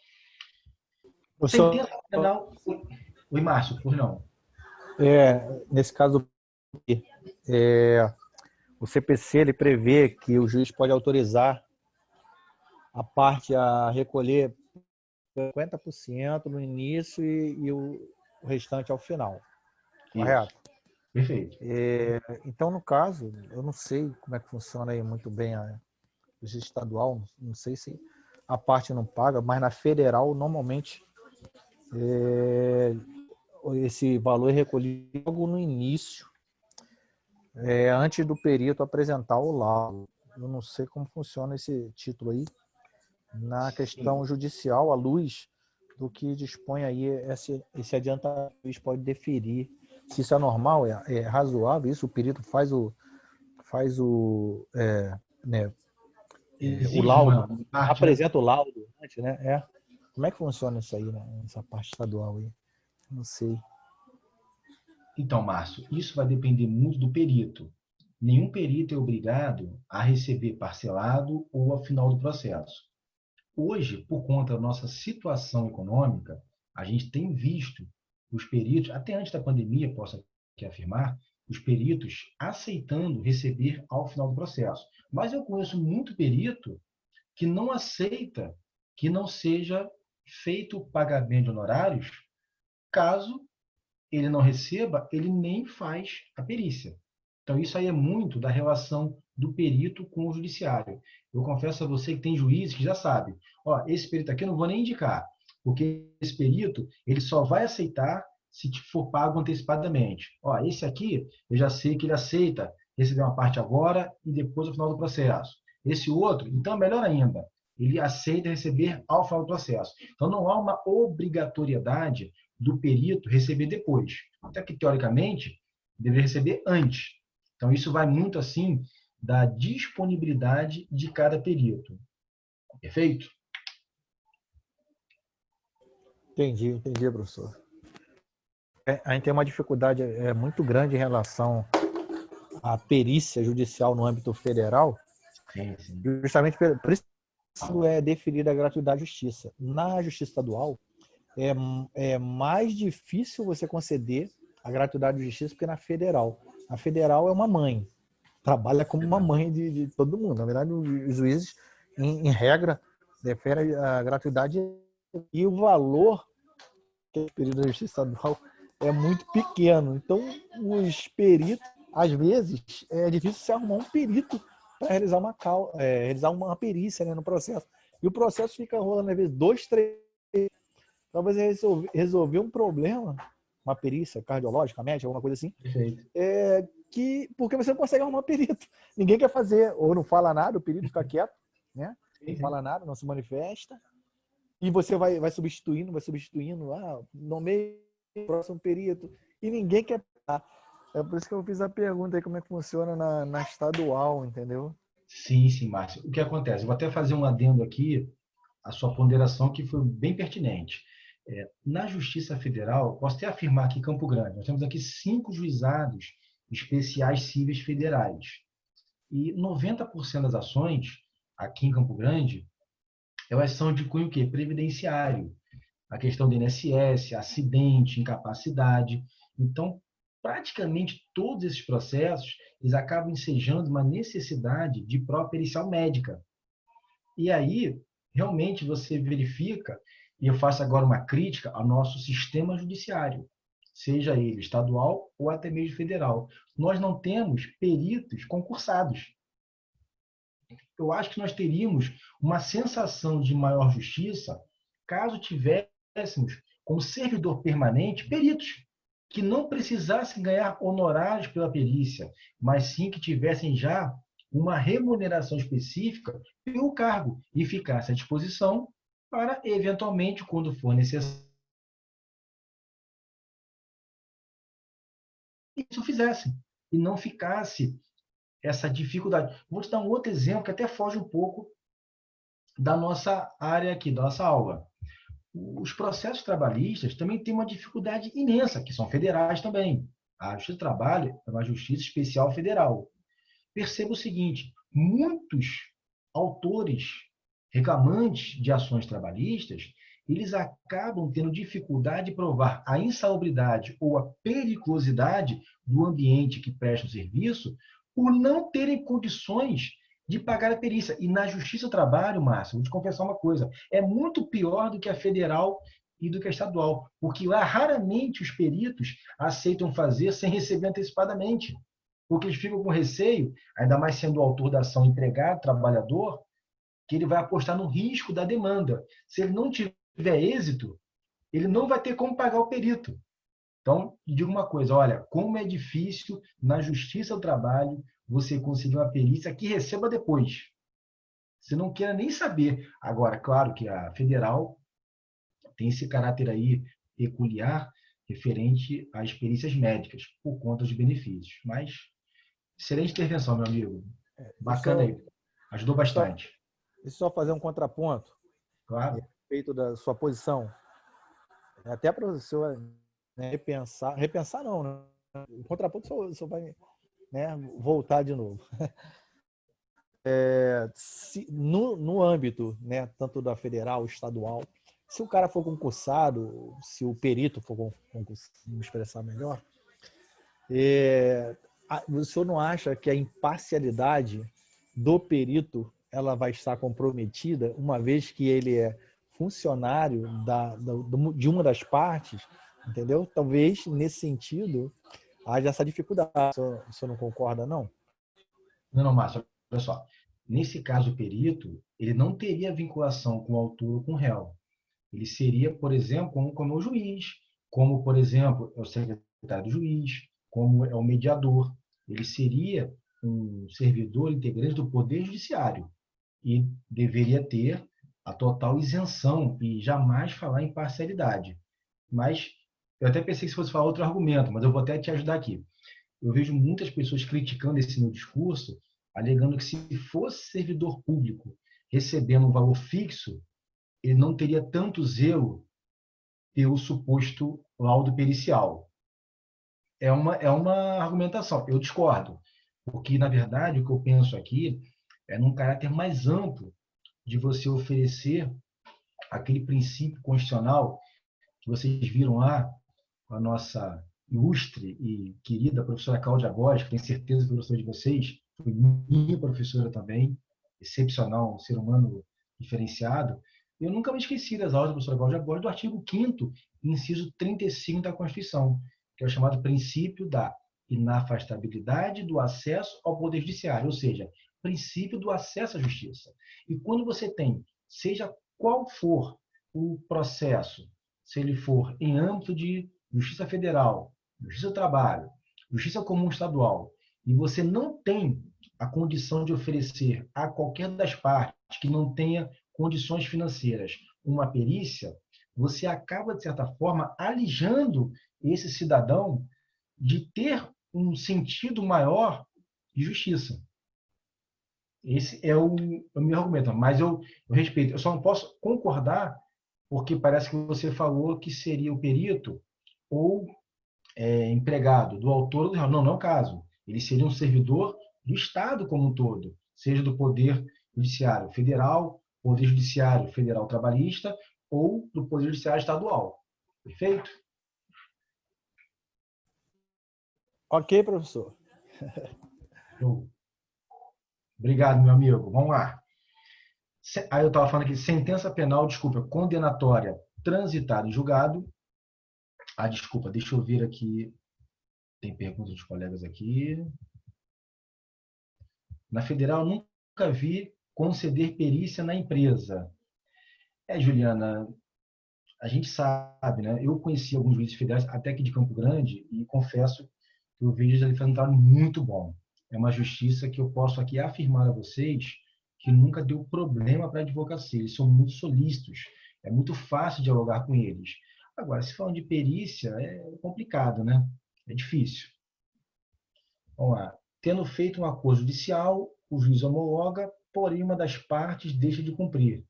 Professor, Sentença penal. Oi, Márcio, por não. nesse caso O CPC ele prevê que o juiz pode autorizar a parte a recolher 50% no início e o restante ao final. Isso. Correto? Perfeito. Então, no caso, eu não sei como é que funciona aí muito bem a justiça estadual, não sei se a parte não paga, mas na federal, normalmente, esse valor é recolhido logo no início, antes do perito apresentar o laudo. Eu não sei como funciona esse título aí na questão judicial, à luz do que dispõe aí esse adiantamento, o juiz pode deferir. Se isso é normal, é razoável, isso o perito faz o Exige laudo, uma parte, né? apresenta o laudo antes, né? Como é que funciona isso aí, né? Essa parte estadual aí? Não sei. Então, Márcio, isso vai depender muito do perito. Nenhum perito é obrigado a receber parcelado ou ao final do processo. Hoje, por conta da nossa situação econômica, a gente tem visto os peritos, até antes da pandemia, posso aqui afirmar, os peritos aceitando receber ao final do processo. Mas eu conheço muito perito que não aceita que não seja feito o pagamento de honorários, caso ele não receba, ele nem faz a perícia. Então, isso aí é muito da relação do perito com o judiciário. Eu confesso a você que tem juízes que já sabem, ó, esse perito aqui eu não vou nem indicar, porque esse perito, ele só vai aceitar se for pago antecipadamente. Ó, esse aqui, eu já sei que ele aceita receber uma parte agora e depois ao final do processo. Esse outro, então, melhor ainda, ele aceita receber ao final do processo. Então, não há uma obrigatoriedade do perito receber depois. Até que, teoricamente, deveria receber antes. Então, isso vai muito assim da disponibilidade de cada perito. Perfeito? Entendi, professor. A gente tem uma dificuldade muito grande em relação à perícia judicial no âmbito federal, Sim, sim. justamente por isso é deferida a gratuidade da justiça. Na justiça estadual, é mais difícil você conceder a gratuidade de justiça porque na federal. A federal é uma mãe, trabalha como uma mãe de todo mundo. Na verdade, os juízes, em regra, deferem a gratuidade e o valor que é pedido da justiça estadual é muito pequeno. Então, os peritos, às vezes, é difícil você arrumar um perito para realizar uma perícia, né, no processo. E o processo fica rolando, às vezes, 2, 3 para você resolver um problema, uma perícia cardiológica, médica, alguma coisa assim, Perfeito. porque você não consegue arrumar perito. Ninguém quer fazer, ou não fala nada, o perito fica quieto, né? Não fala nada, não se manifesta. E você vai substituindo, nomeia o próximo perito, e ninguém quer estar. É por isso que eu fiz a pergunta aí, como é que funciona na estadual, entendeu? Sim, sim, Márcio. O que acontece? Eu vou até fazer um adendo aqui à sua ponderação, que foi bem pertinente. Na Justiça Federal, posso até afirmar aqui em Campo Grande, nós temos aqui 5 juizados especiais cíveis federais. E 90% das ações aqui em Campo Grande, elas são de cunho o quê? Previdenciário. A questão do INSS, acidente, incapacidade. Então, praticamente todos esses processos, eles acabam ensejando uma necessidade de prova pericial médica. E aí, realmente, você verifica, e eu faço agora uma crítica ao nosso sistema judiciário, seja ele estadual ou até mesmo federal. Nós não temos peritos concursados. Eu acho que nós teríamos uma sensação de maior justiça caso tivéssemos, como servidor permanente, peritos que não precisassem ganhar honorários pela perícia, mas sim que tivessem já uma remuneração específica pelo cargo e ficasse à disposição para, eventualmente, quando for necessário, isso fizessem e não ficasse essa dificuldade. Vou te dar um outro exemplo que até foge um pouco da nossa área aqui, da nossa aula. Os processos trabalhistas também têm uma dificuldade imensa, que são federais também. A Justiça do Trabalho é uma justiça especial federal. Perceba o seguinte: muitos autores reclamantes de ações trabalhistas, eles acabam tendo dificuldade de provar a insalubridade ou a periculosidade do ambiente que presta o serviço por não terem condições de pagar a perícia. E na Justiça do Trabalho, Márcio, vou te confessar uma coisa, é muito pior do que a federal e do que a estadual, porque lá raramente os peritos aceitam fazer sem receber antecipadamente, porque eles ficam com receio, ainda mais sendo o autor da ação empregado, trabalhador, que ele vai apostar no risco da demanda. Se ele não tiver êxito, ele não vai ter como pagar o perito. Então, digo uma coisa, olha, como é difícil na Justiça do Trabalho você conseguir uma perícia que receba depois. Você não quer nem saber. Agora, claro que a federal tem esse caráter aí peculiar referente às perícias médicas, por conta dos benefícios. Mas, excelente intervenção, meu amigo. Bacana aí. Ajudou bastante. E só fazer um contraponto Claro. a respeito da sua posição. Até para o senhor, né, repensar não, né? O contraponto o senhor vai, né, voltar de novo. No âmbito, né, tanto da federal, estadual, se o cara for concursado, se o perito for concursado, vamos expressar melhor, o senhor não acha que a imparcialidade do perito ela vai estar comprometida, uma vez que ele é funcionário de uma das partes, entendeu? Talvez, nesse sentido, haja essa dificuldade. O senhor não concorda, não? Não, Márcio, olha só. Nesse caso, o perito, ele não teria vinculação com o autor ou com o réu. Ele seria, por exemplo, como o juiz, como, por exemplo, é o secretário do juiz, como é o mediador. Ele seria um servidor integrante do Poder Judiciário e deveria ter a total isenção e jamais falar em parcialidade. Mas eu até pensei que se fosse falar outro argumento, mas eu vou até te ajudar aqui. Eu vejo muitas pessoas criticando esse meu discurso, alegando que se fosse servidor público recebendo um valor fixo, ele não teria tanto zelo pelo suposto laudo pericial. É uma argumentação. Eu discordo, porque, na verdade, o que eu penso aqui é num caráter mais amplo de você oferecer aquele princípio constitucional que vocês viram lá com a nossa ilustre e querida professora Cláudia Góes, que tenho certeza que gostou de vocês, foi minha professora também, excepcional, um ser humano diferenciado. Eu nunca me esqueci das aulas da professora Cláudia Góes do artigo 5º, inciso 35 da Constituição, que é o chamado princípio da inafastabilidade do acesso ao Poder Judiciário, ou seja, princípio do acesso à justiça. E quando você tem, seja qual for o processo, se ele for em âmbito de Justiça Federal, Justiça do Trabalho, Justiça Comum Estadual, e você não tem a condição de oferecer a qualquer das partes que não tenha condições financeiras uma perícia, você acaba, de certa forma, alijando esse cidadão de ter um sentido maior de justiça. Esse é o meu argumento. Mas eu respeito. Eu só não posso concordar porque parece que você falou que seria o perito ou empregado do autor ou do réu. Não, não é o caso. Ele seria um servidor do Estado como um todo, seja do Poder Judiciário Federal, Poder Judiciário Federal Trabalhista ou do Poder Judiciário Estadual. Perfeito? Ok, professor. Obrigado, meu amigo. Vamos lá. Aí eu estava falando aqui, sentença penal, desculpa, condenatória transitada em julgado. Desculpa, deixa eu ver aqui. Tem perguntas dos colegas aqui. Na federal, nunca vi conceder perícia na empresa. Juliana, a gente sabe, né? Eu conheci alguns juízes federais, até aqui de Campo Grande, e confesso que eu vejo eles fazendo um trabalho muito bom. É uma justiça que eu posso aqui afirmar a vocês que nunca deu problema para a advocacia. Eles são muito solícitos. É muito fácil dialogar com eles. Agora, se falam de perícia, é complicado, né? É difícil. Vamos lá. Tendo feito um acordo judicial, o juiz homologa, porém uma das partes deixa de cumprir.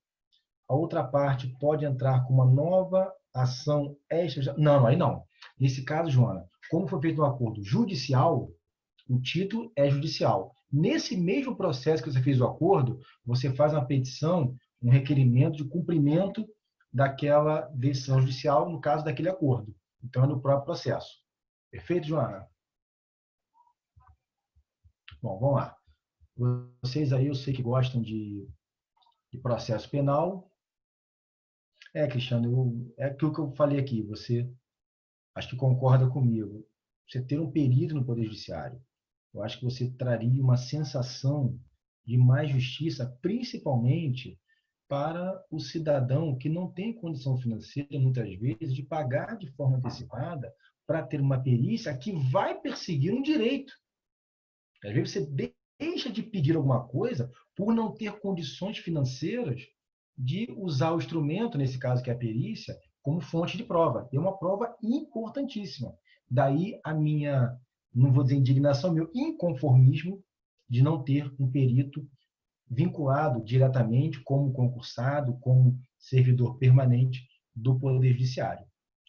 A outra parte pode entrar com uma nova ação extra. Não, aí não. Nesse caso, Joana, como foi feito um acordo judicial, o título é judicial. Nesse mesmo processo que você fez o acordo, você faz uma petição, um requerimento de cumprimento daquela decisão judicial, no caso daquele acordo. Então, é no próprio processo. Perfeito, Joana? Bom, vamos lá. Vocês aí, eu sei que gostam de processo penal. Cristiano, é aquilo que eu falei aqui. Você acho que concorda comigo. Você ter um perito no Poder Judiciário, eu acho que você traria uma sensação de mais justiça, principalmente para o cidadão que não tem condição financeira, muitas vezes, de pagar de forma antecipada para ter uma perícia que vai perseguir um direito. Às vezes você deixa de pedir alguma coisa por não ter condições financeiras de usar o instrumento, nesse caso que é a perícia, como fonte de prova. É uma prova importantíssima. Daí a minha, não vou dizer indignação, meu inconformismo de não ter um perito vinculado diretamente como concursado, como servidor permanente do Poder Judiciário.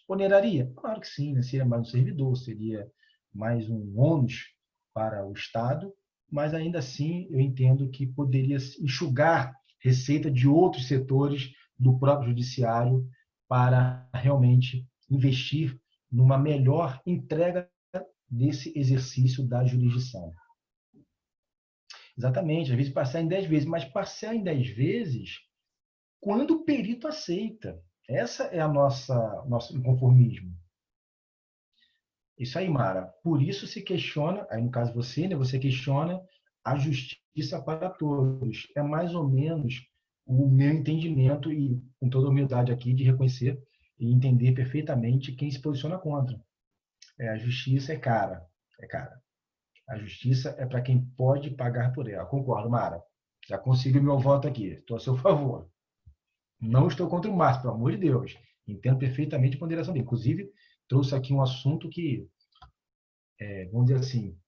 Oneraria? Claro que sim, né? Seria mais um servidor, seria mais um ônus para o Estado, mas ainda assim eu entendo que poderia enxugar receita de outros setores do próprio Judiciário para realmente investir numa melhor entrega desse exercício da jurisdição. Exatamente, às vezes passar em 10 vezes, mas passar em 10 vezes quando o perito aceita. Essa é a nosso inconformismo. Isso aí, Mara. Por isso se questiona, aí no caso você, né, você questiona a justiça para todos. É mais ou menos o meu entendimento e com toda a humildade aqui de reconhecer e entender perfeitamente quem se posiciona contra. A justiça é cara, é cara. A justiça é para quem pode pagar por ela. Concordo, Mara. Já conseguiu meu voto aqui. Estou a seu favor. Não estou contra o Márcio, pelo amor de Deus. Entendo perfeitamente a ponderação dele. Inclusive, trouxe aqui um assunto que, vamos dizer assim,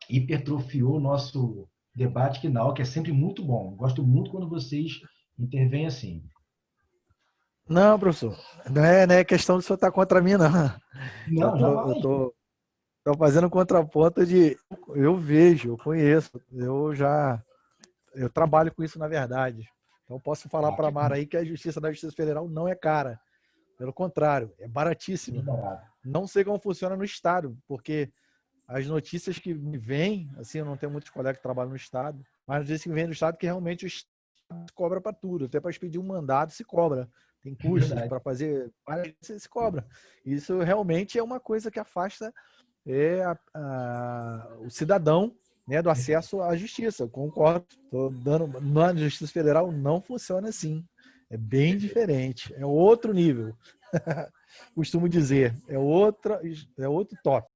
hipertrofiou o nosso debate final, que é sempre muito bom. Gosto muito quando vocês intervêm assim. Não, professor, não é questão de o senhor estar contra mim, não. Não, Eu jamais. tô fazendo um contraponto de eu vejo, eu conheço, eu trabalho com isso na verdade. Então posso falar Ah, para a que Mara aí que a justiça da Justiça Federal não é cara. Pelo contrário, é baratíssima. barato. Não sei como funciona no estado, porque as notícias que me vêm, assim, eu não tenho muitos colegas que trabalham no estado, mas as notícias que me vêm do estado que realmente o estado cobra para tudo, até para expedir um mandado se cobra. Tem É custos verdade. para fazer, se cobra. Isso realmente é uma coisa que afasta o cidadão, né, do acesso à justiça. Eu concordo. Tô dando, na Justiça Federal não funciona assim. É bem diferente. É outro nível. Costumo dizer. É outro top.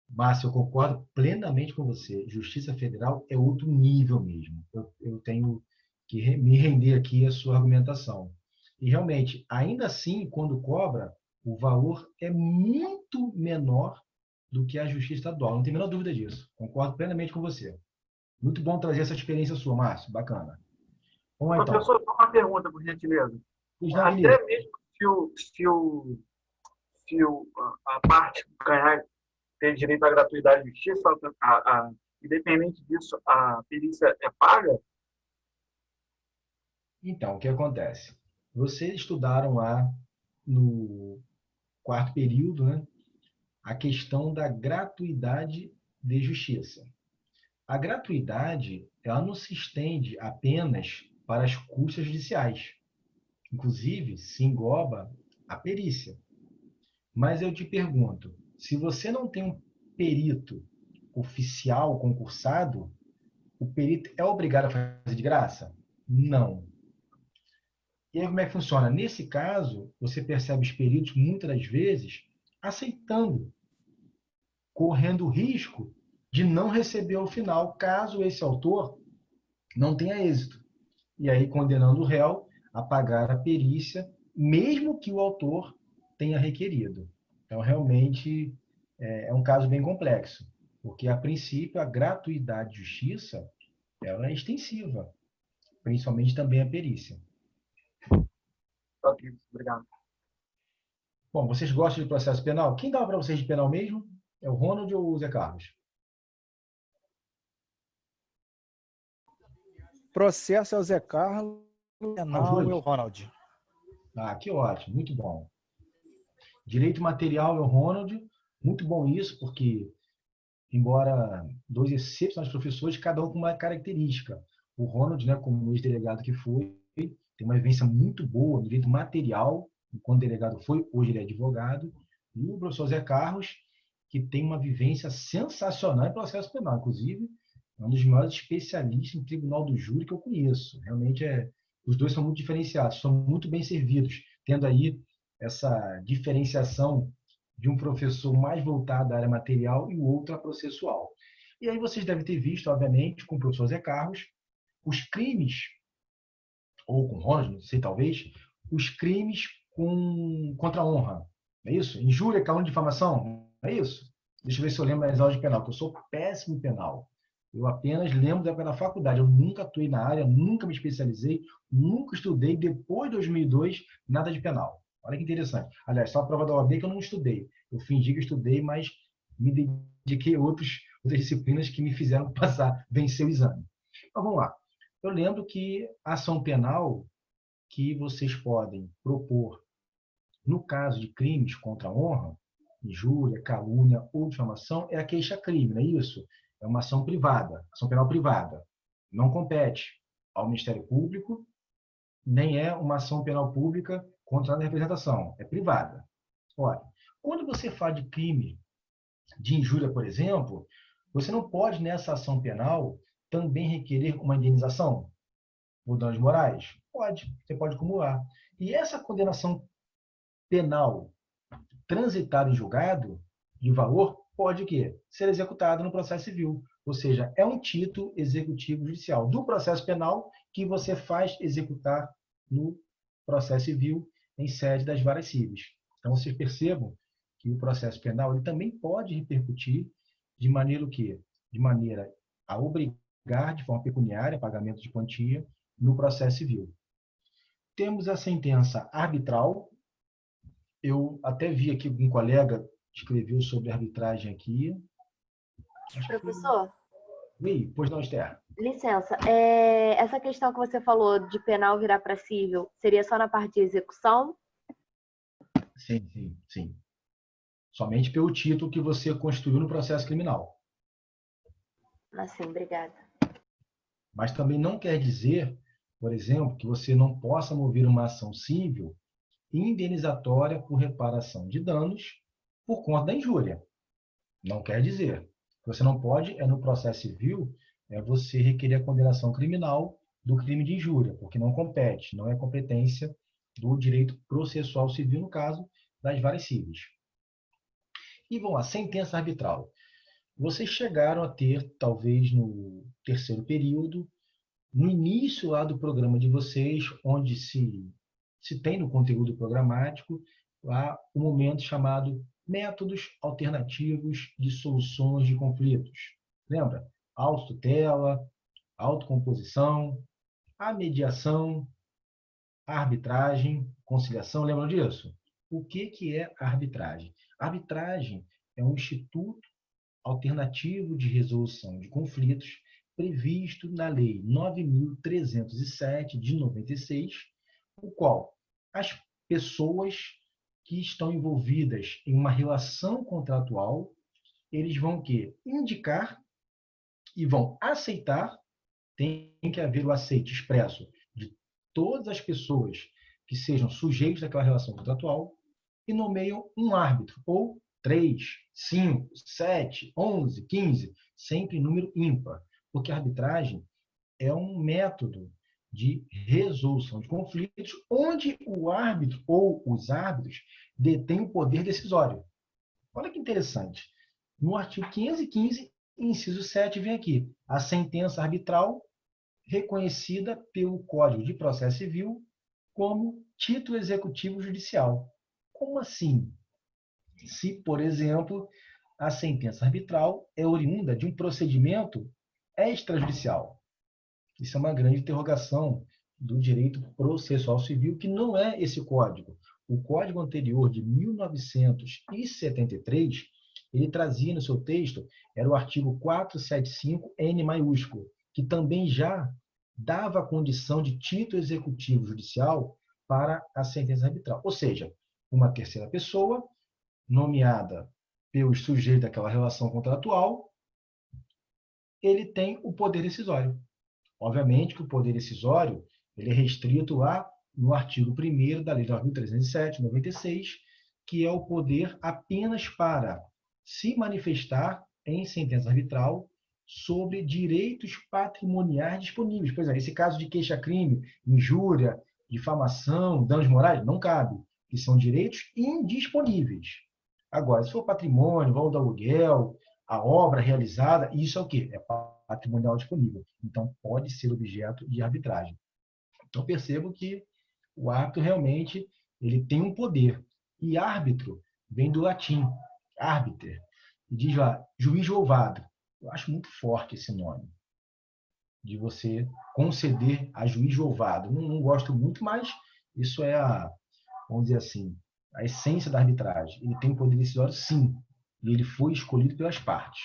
Márcio, eu concordo plenamente com você. Justiça Federal é outro nível mesmo. Eu tenho que me render aqui à sua argumentação. E realmente, ainda assim, quando cobra, o valor é muito menor do que a Justiça Estadual. Não tem a menor dúvida disso. Concordo plenamente com você. Muito bom trazer essa experiência sua, Márcio. Bacana. Vamos lá, então. Professor, só uma pergunta, por gentileza. Pois não, Vinícius. Até mesmo se a parte ganhar tem direito à gratuidade de justiça, independente disso, a perícia é paga? Então, o que acontece? Vocês estudaram lá no quarto período, né, a questão da gratuidade de justiça. A gratuidade, ela não se estende apenas para as custas judiciais. Inclusive, se engloba a perícia. Mas eu te pergunto, se você não tem um perito oficial concursado, o perito é obrigado a fazer de graça? Não. E aí como é que funciona? Nesse caso, você percebe os peritos, muitas das vezes, aceitando, correndo o risco de não receber ao final, caso esse autor não tenha êxito. E aí condenando o réu a pagar a perícia, mesmo que o autor tenha requerido. Então, realmente, é um caso bem complexo, porque, a princípio, a gratuidade de justiça ela é extensiva, principalmente também a perícia. Ok, obrigado. Bom, vocês gostam de processo penal? Quem dá para vocês de penal mesmo? É o Ronald ou o Zé Carlos? Processo é o Zé Carlos, Ah, os penal é o dois? Ronald. Ah, que ótimo, muito bom. Direito material é o Ronald, muito bom isso, porque, embora dois excepcionais professores, cada um com uma característica. O Ronald, né, como ex-delegado que foi, tem uma vivência muito boa no direito material, quando delegado foi, hoje ele é advogado, e o professor Zé Carlos, que tem uma vivência sensacional em processo penal, inclusive, é um dos maiores especialistas em tribunal do júri que eu conheço. Realmente, os dois são muito diferenciados, são muito bem servidos, tendo aí essa diferenciação de um professor mais voltado à área material e o outro à processual. E aí vocês devem ter visto, obviamente, com o professor Zé Carlos, os crimes, ou com o Ronald, não sei, talvez, os crimes contra a honra. É isso? Injúria, calúnia, difamação? É isso? Deixa eu ver se eu lembro das aulas de penal, que eu sou péssimo em penal. Eu apenas lembro da época da faculdade. Eu nunca atuei na área, nunca me especializei, nunca estudei. Depois de 2002, nada de penal. Olha que interessante. Aliás, só a prova da OAB que eu não estudei. Eu fingi que estudei, mas me dediquei a outras disciplinas que me fizeram passar, vencer o exame. Então, vamos lá. Eu lembro que a ação penal que vocês podem propor no caso de crimes contra a honra, injúria, calúnia ou difamação, é a queixa-crime, não é isso? É uma ação privada, ação penal privada. Não compete ao Ministério Público, nem é uma ação penal pública contra a representação, é privada. Olha, quando você fala de crime de injúria, por exemplo, você não pode, nessa ação penal, também requerer uma indenização por danos morais? Pode, você pode acumular. E essa condenação penal transitada em julgado de valor pode o quê? Ser executado no processo civil. Ou seja, é um título executivo judicial do processo penal que você faz executar no processo civil em sede das varas cíveis. Então, vocês percebam que o processo penal ele também pode repercutir de maneira o quê? De maneira a obrigar de forma pecuniária pagamento de quantia no processo civil. Temos a sentença arbitral. Eu até vi aqui um colega escreveu sobre arbitragem aqui. Professor, Ih, pois não, Esther? licença. Essa questão que você falou de penal virar para civil, seria só na parte de execução? Sim, sim, sim. Somente pelo título que você constituiu no processo criminal. Assim, obrigada. Mas também não quer dizer, por exemplo, que você não possa mover uma ação civil indenizatória por reparação de danos por conta da injúria. Não quer dizer. O que você não pode no processo civil, você requerer a condenação criminal do crime de injúria, porque não compete, não é competência do direito processual civil, no caso das varas cíveis. E vamos lá, sentença arbitral. Vocês chegaram a ter, talvez no terceiro período, no início lá do programa de vocês, onde se tem no conteúdo programático, lá um momento chamado métodos alternativos de soluções de conflitos. Lembra? Autotutela, autocomposição, a mediação, a arbitragem, conciliação, lembram disso? O que é a arbitragem? A arbitragem é um instituto alternativo de resolução de conflitos previsto na Lei 9.307 de 96, o qual as pessoas que estão envolvidas em uma relação contratual, eles vão indicar e vão aceitar, tem que haver o aceite expresso de todas as pessoas que sejam sujeitos àquela relação contratual e nomeiam um árbitro, ou 3, 5, 7, 11, 15, sempre número ímpar, porque a arbitragem é um método de resolução de conflitos onde o árbitro ou os árbitros detêm o poder decisório. Olha que interessante. No artigo 515, inciso 7, vem aqui a sentença arbitral reconhecida pelo Código de Processo Civil como título executivo judicial. Como assim? Se, por exemplo, a sentença arbitral é oriunda de um procedimento extrajudicial. Isso é uma grande interrogação do direito processual civil, que não é esse código. O código anterior, de 1973, ele trazia no seu texto, era o artigo 475-N maiúsculo, que também já dava a condição de título executivo judicial para a sentença arbitral. Ou seja, uma terceira pessoa, nomeada pelos sujeitos daquela relação contratual, ele tem o poder decisório. Obviamente que o poder decisório ele é restrito lá no artigo 1º da Lei 9.307, 96, que é o poder apenas para se manifestar em sentença arbitral sobre direitos patrimoniais disponíveis. Pois é, esse caso de queixa-crime, injúria, difamação, danos morais, não cabe, que são direitos indisponíveis. Agora, se for patrimônio, valor do aluguel, a obra realizada, isso é o quê? É patrimonial disponível. Então, pode ser objeto de arbitragem. Então, percebo que o árbitro realmente ele tem um poder. E árbitro vem do latim, arbiter. E diz lá, juiz louvado. Eu acho muito forte esse nome, de você conceder a juiz louvado. Não gosto muito, mas isso é vamos dizer assim, a essência da arbitragem. Ele tem um poder decisório, sim. E ele foi escolhido pelas partes.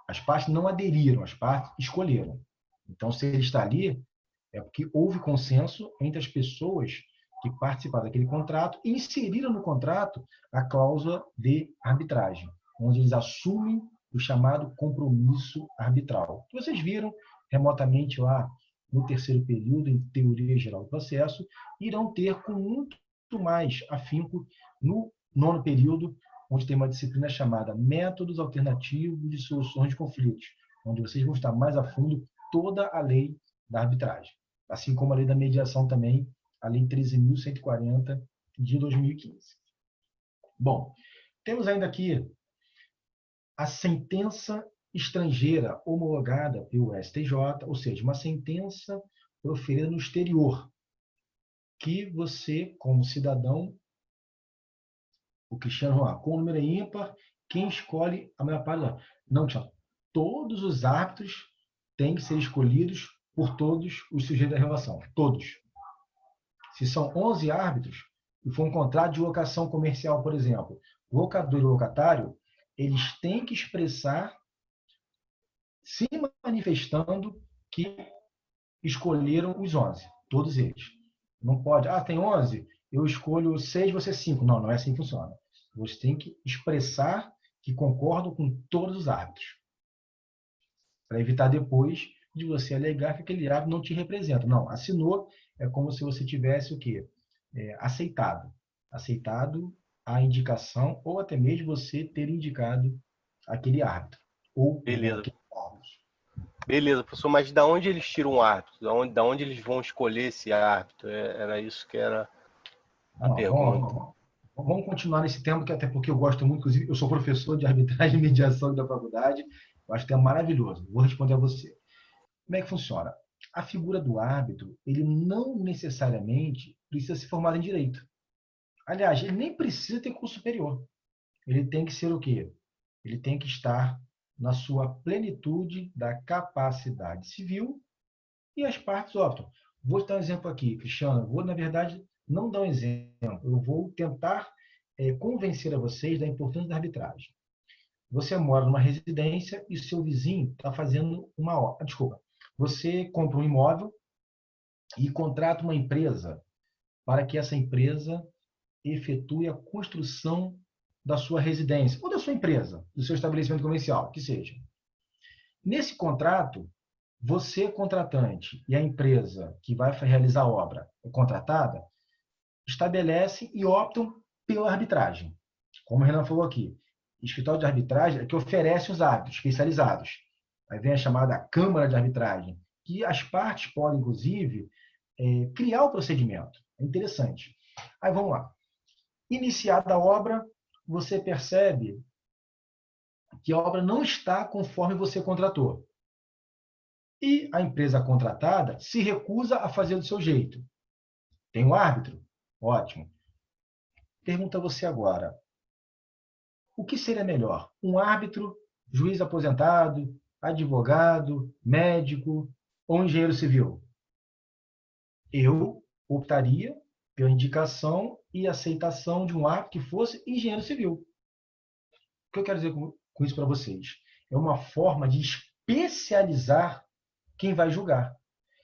As partes não aderiram, as partes escolheram. Então, se ele está ali, é porque houve consenso entre as pessoas que participaram daquele contrato e inseriram no contrato a cláusula de arbitragem, onde eles assumem o chamado compromisso arbitral. Que vocês viram remotamente lá no terceiro período, em Teoria Geral do Processo, irão ter com muito mais afinco no 9º período, onde tem uma disciplina chamada Métodos Alternativos de Soluções de Conflitos, onde vocês vão estar mais a fundo toda a lei da arbitragem, assim como a lei da mediação também, a lei 13.140 de 2015. Bom, temos ainda aqui a sentença estrangeira homologada pelo STJ, ou seja, uma sentença proferida no exterior, que você, como cidadão, o Cristiano Ronaldo, com o número ímpar, quem escolhe a maior parte lá? Não, Cristiano. Todos os árbitros têm que ser escolhidos por todos os sujeitos da relação. Todos. Se são 11 árbitros, e for um contrato de locação comercial, por exemplo, locador e locatário, eles têm que expressar, se manifestando, que escolheram os 11. Todos eles. Não pode, tem 11, eu escolho 6, você 5. Não, não é assim que funciona. Você tem que expressar que concordam com todos os árbitros. Para evitar depois de você alegar que aquele árbitro não te representa. Não, assinou, é como se você tivesse o quê? Aceitado. Aceitado a indicação, ou até mesmo você ter indicado aquele árbitro. Ou Beleza. Beleza, professor, mas da onde eles tiram o árbitro? Da onde eles vão escolher esse árbitro? Era isso que era a pergunta. Vamos continuar nesse tema, que até porque eu gosto muito, inclusive, eu sou professor de arbitragem e mediação da faculdade, eu acho que é maravilhoso. Vou responder a você. Como é que funciona? A figura do árbitro, ele não necessariamente precisa ser formado em direito. Aliás, ele nem precisa ter curso superior. Ele tem que ser o quê? Ele tem que estar na sua plenitude da capacidade civil e as partes optam. Vou dar um exemplo aqui, Cristiano. Vou, na verdade, não dar um exemplo. Eu vou tentar convencer a vocês da importância da arbitragem. Você mora numa residência e seu vizinho está fazendo uma obra. Desculpa. Você compra um imóvel e contrata uma empresa para que essa empresa efetue a construção da sua residência ou da sua empresa, do seu estabelecimento comercial, que seja. Nesse contrato, você, contratante, e a empresa que vai realizar a obra contratada, estabelecem e optam pela arbitragem. Como o Renan falou aqui, escritório de arbitragem é que oferece os árbitros especializados. Aí vem a chamada Câmara de Arbitragem, que as partes podem, inclusive, criar o procedimento. É interessante. Aí vamos lá. Iniciada a obra, você percebe que a obra não está conforme você contratou. E a empresa contratada se recusa a fazer do seu jeito. Tem um árbitro? Ótimo. Pergunta a você agora. O que seria melhor? Um árbitro, juiz aposentado, advogado, médico ou engenheiro civil? Eu optaria pela indicação e aceitação de um árbitro que fosse engenheiro civil. O que eu quero dizer com isso para vocês? É uma forma de especializar quem vai julgar.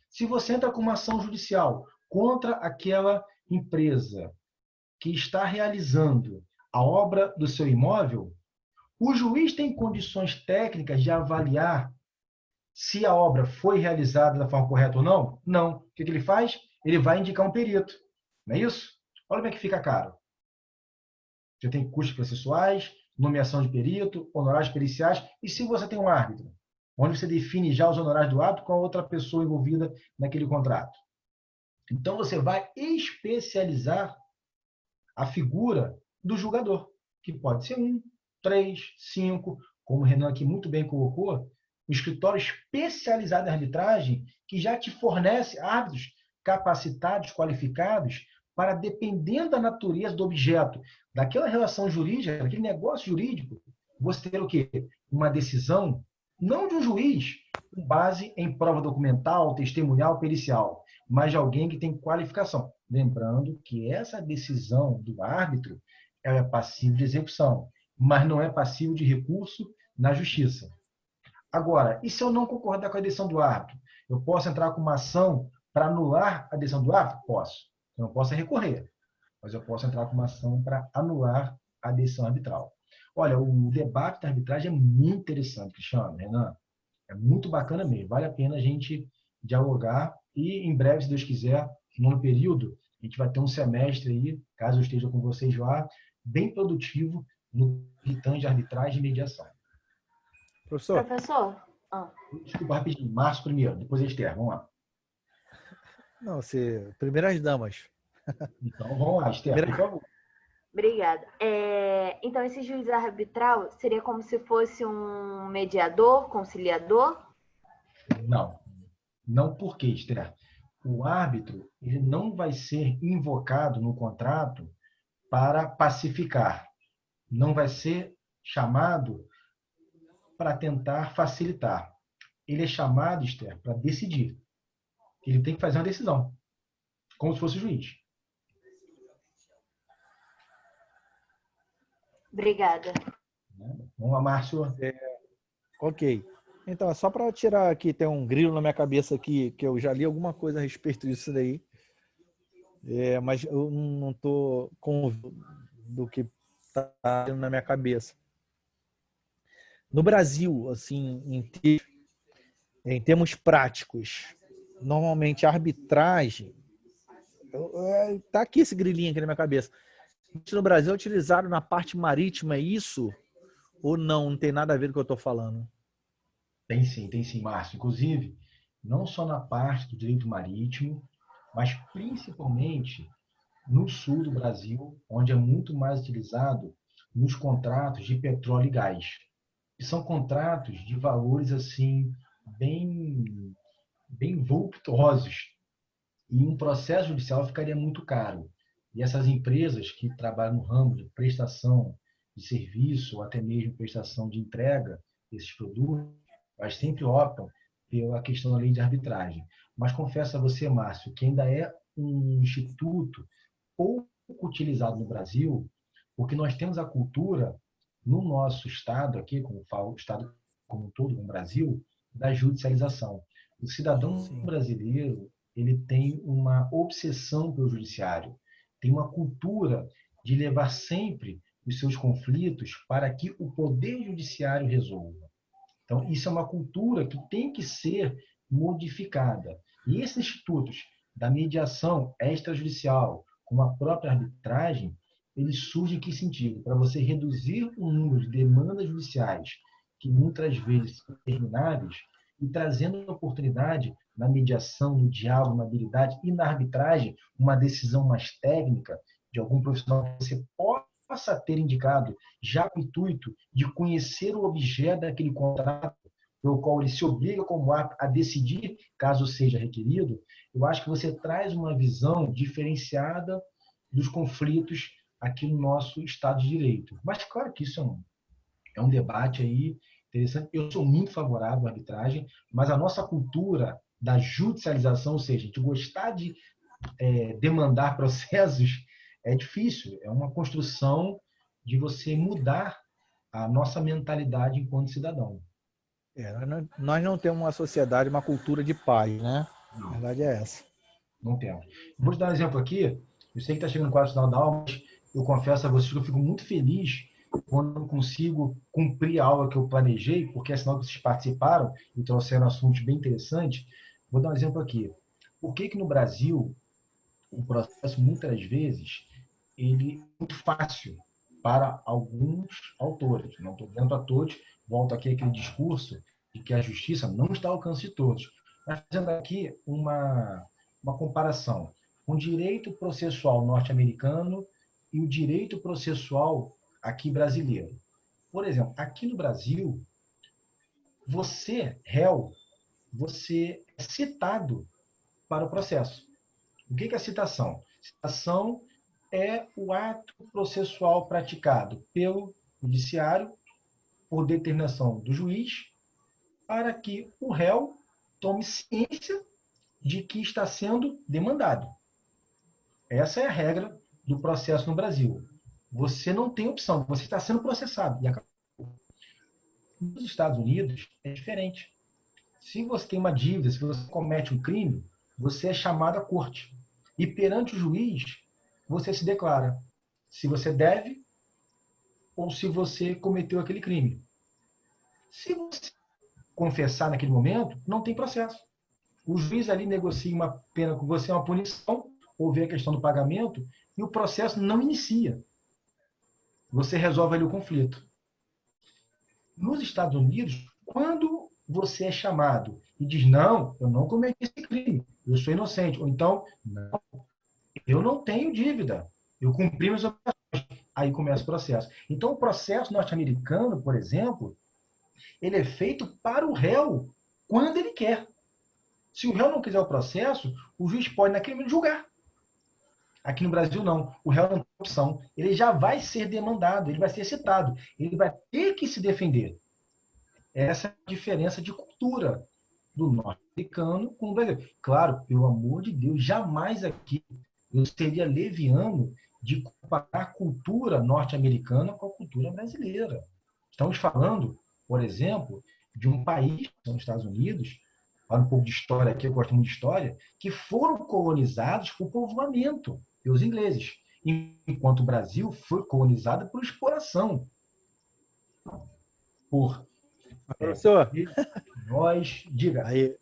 Se você entra com uma ação judicial contra aquela empresa que está realizando a obra do seu imóvel, o juiz tem condições técnicas de avaliar se a obra foi realizada da forma correta ou não? Não. O que ele faz? Ele vai indicar um perito. Não é isso? Olha como é que fica caro. Você tem custos processuais, nomeação de perito, honorários periciais, e se você tem um árbitro, onde você define já os honorários do árbitro com a outra pessoa envolvida naquele contrato. Então, você vai especializar a figura do julgador, que pode ser 1, 3, 5, como o Renan aqui muito bem colocou, um escritório especializado em arbitragem que já te fornece árbitros capacitados, qualificados, para, dependendo da natureza do objeto, daquela relação jurídica, daquele negócio jurídico, você ter o quê? Uma decisão, não de um juiz, com base em prova documental, testemunhal, pericial, mas de alguém que tem qualificação. Lembrando que essa decisão do árbitro ela é passível de execução, mas não é passível de recurso na justiça. Agora, e se eu não concordar com a decisão do árbitro? Eu posso entrar com uma ação para anular a decisão do árbitro? Posso. Eu não posso recorrer, mas eu posso entrar com uma ação para anular a decisão arbitral. Olha, o debate da arbitragem é muito interessante, Cristiano, Renan. É muito bacana mesmo. Vale a pena a gente dialogar e, em breve, se Deus quiser, no período, a gente vai ter um semestre aí, caso eu esteja com vocês lá, bem produtivo no que tange arbitragem e mediação. Professor? Desculpa, rapidinho. Márcio primeiro, depois a Esther. Vamos lá. Não, primeiro as damas. Então, vamos lá, Esther, por favor. Obrigada. Então, esse juiz arbitral seria como se fosse um mediador, conciliador? Não. Não por quê, Esther? O árbitro ele não vai ser invocado no contrato para pacificar. Não vai ser chamado para tentar facilitar. Ele é chamado, Esther, para decidir. Ele tem que fazer uma decisão, como se fosse o juiz. Obrigada. Vamos lá, Márcio. Ok. Então, só para tirar aqui, tem um grilo na minha cabeça aqui, que eu já li alguma coisa a respeito disso daí, mas eu não estou convicto do que está na minha cabeça. No Brasil, assim, em termos práticos, normalmente a arbitragem, está aqui esse grilinho aqui na minha cabeça. No Brasil é utilizado na parte marítima, é isso? Ou não? Não tem nada a ver com o que eu estou falando? Tem sim, Márcio. Inclusive, não só na parte do direito marítimo, mas principalmente no sul do Brasil, onde é muito mais utilizado nos contratos de petróleo e gás. Que são contratos de valores assim bem vultosos. E um processo judicial ficaria muito caro. E essas empresas que trabalham no ramo de prestação de serviço, ou até mesmo prestação de entrega desses produtos, elas sempre optam pela questão da lei de arbitragem. Mas confesso a você, Márcio, que ainda é um instituto pouco utilizado no Brasil, porque nós temos a cultura, no nosso estado aqui, como falo, o estado como um todo, no Brasil, da judicialização. O cidadão brasileiro ele tem uma obsessão pelo judiciário, tem uma cultura de levar sempre os seus conflitos para que o poder judiciário resolva. Então, isso é uma cultura que tem que ser modificada. E esses institutos da mediação extrajudicial, como a própria arbitragem, eles surgem em que sentido? Para você reduzir o número de demandas judiciais, que muitas vezes são intermináveis, e trazendo a oportunidade na mediação, no diálogo, na habilidade e na arbitragem, uma decisão mais técnica de algum profissional que você possa ter indicado, já com o intuito de conhecer o objeto daquele contrato, pelo qual ele se obriga como árbitro a decidir, caso seja requerido. Eu acho que você traz uma visão diferenciada dos conflitos aqui no nosso Estado de Direito. Mas, claro que isso é um debate aí interessante. Eu sou muito favorável à arbitragem, mas a nossa cultura da judicialização, ou seja, de gostar de demandar processos, é difícil. É uma construção de você mudar a nossa mentalidade enquanto cidadão. Nós não temos uma sociedade, uma cultura de paz, né? A verdade é essa. Não temos. Vou te dar um exemplo aqui. Eu sei que está chegando quase o final da aula, mas eu confesso a vocês que eu fico muito feliz quando eu consigo cumprir a aula que eu planejei, porque é sinal que vocês participaram e trouxeram assuntos bem interessantes. Vou dar um exemplo aqui. Por que no Brasil o processo, muitas vezes, ele é muito fácil para alguns autores? Não estou dizendo a todos, volto aqui àquele discurso de que a justiça não está ao alcance de todos. Mas fazendo aqui uma comparação com o direito processual norte-americano e o direito processual aqui brasileiro. Por exemplo, aqui no Brasil, você, réu, você é citado para o processo. O que é a citação? Citação é o ato processual praticado pelo judiciário por determinação do juiz para que o réu tome ciência de que está sendo demandado. Essa é a regra do processo no Brasil. Você não tem opção, você está sendo processado. Nos Estados Unidos é diferente. Se você tem uma dívida, se você comete um crime, você é chamado à corte. E perante o juiz, você se declara se você deve ou se você cometeu aquele crime. Se você confessar naquele momento, não tem processo. O juiz ali negocia uma pena com você, uma punição, ou vê a questão do pagamento, e o processo não inicia. Você resolve ali o conflito. Nos Estados Unidos, quando você é chamado e diz, não, eu não cometi esse crime, eu sou inocente, ou então, não, eu não tenho dívida, eu cumpri minhas obrigações, aí começa o processo. Então, o processo norte-americano, por exemplo, ele é feito para o réu quando ele quer. Se o réu não quiser o processo, o juiz pode, naquele momento, julgar. Aqui no Brasil, não. O réu não tem opção. Ele já vai ser demandado, ele vai ser citado. Ele vai ter que se defender. Essa é a diferença de cultura do norte-americano com o brasileiro. Claro, pelo amor de Deus, jamais aqui eu seria leviano de comparar a cultura norte-americana com a cultura brasileira. Estamos falando, por exemplo, de um país, que são os Estados Unidos, falo um pouco de história aqui, eu gosto muito de história, que foram colonizados por povoamento, pelos ingleses, enquanto o Brasil foi colonizado por exploração. Por Professor, nós, diga. aí,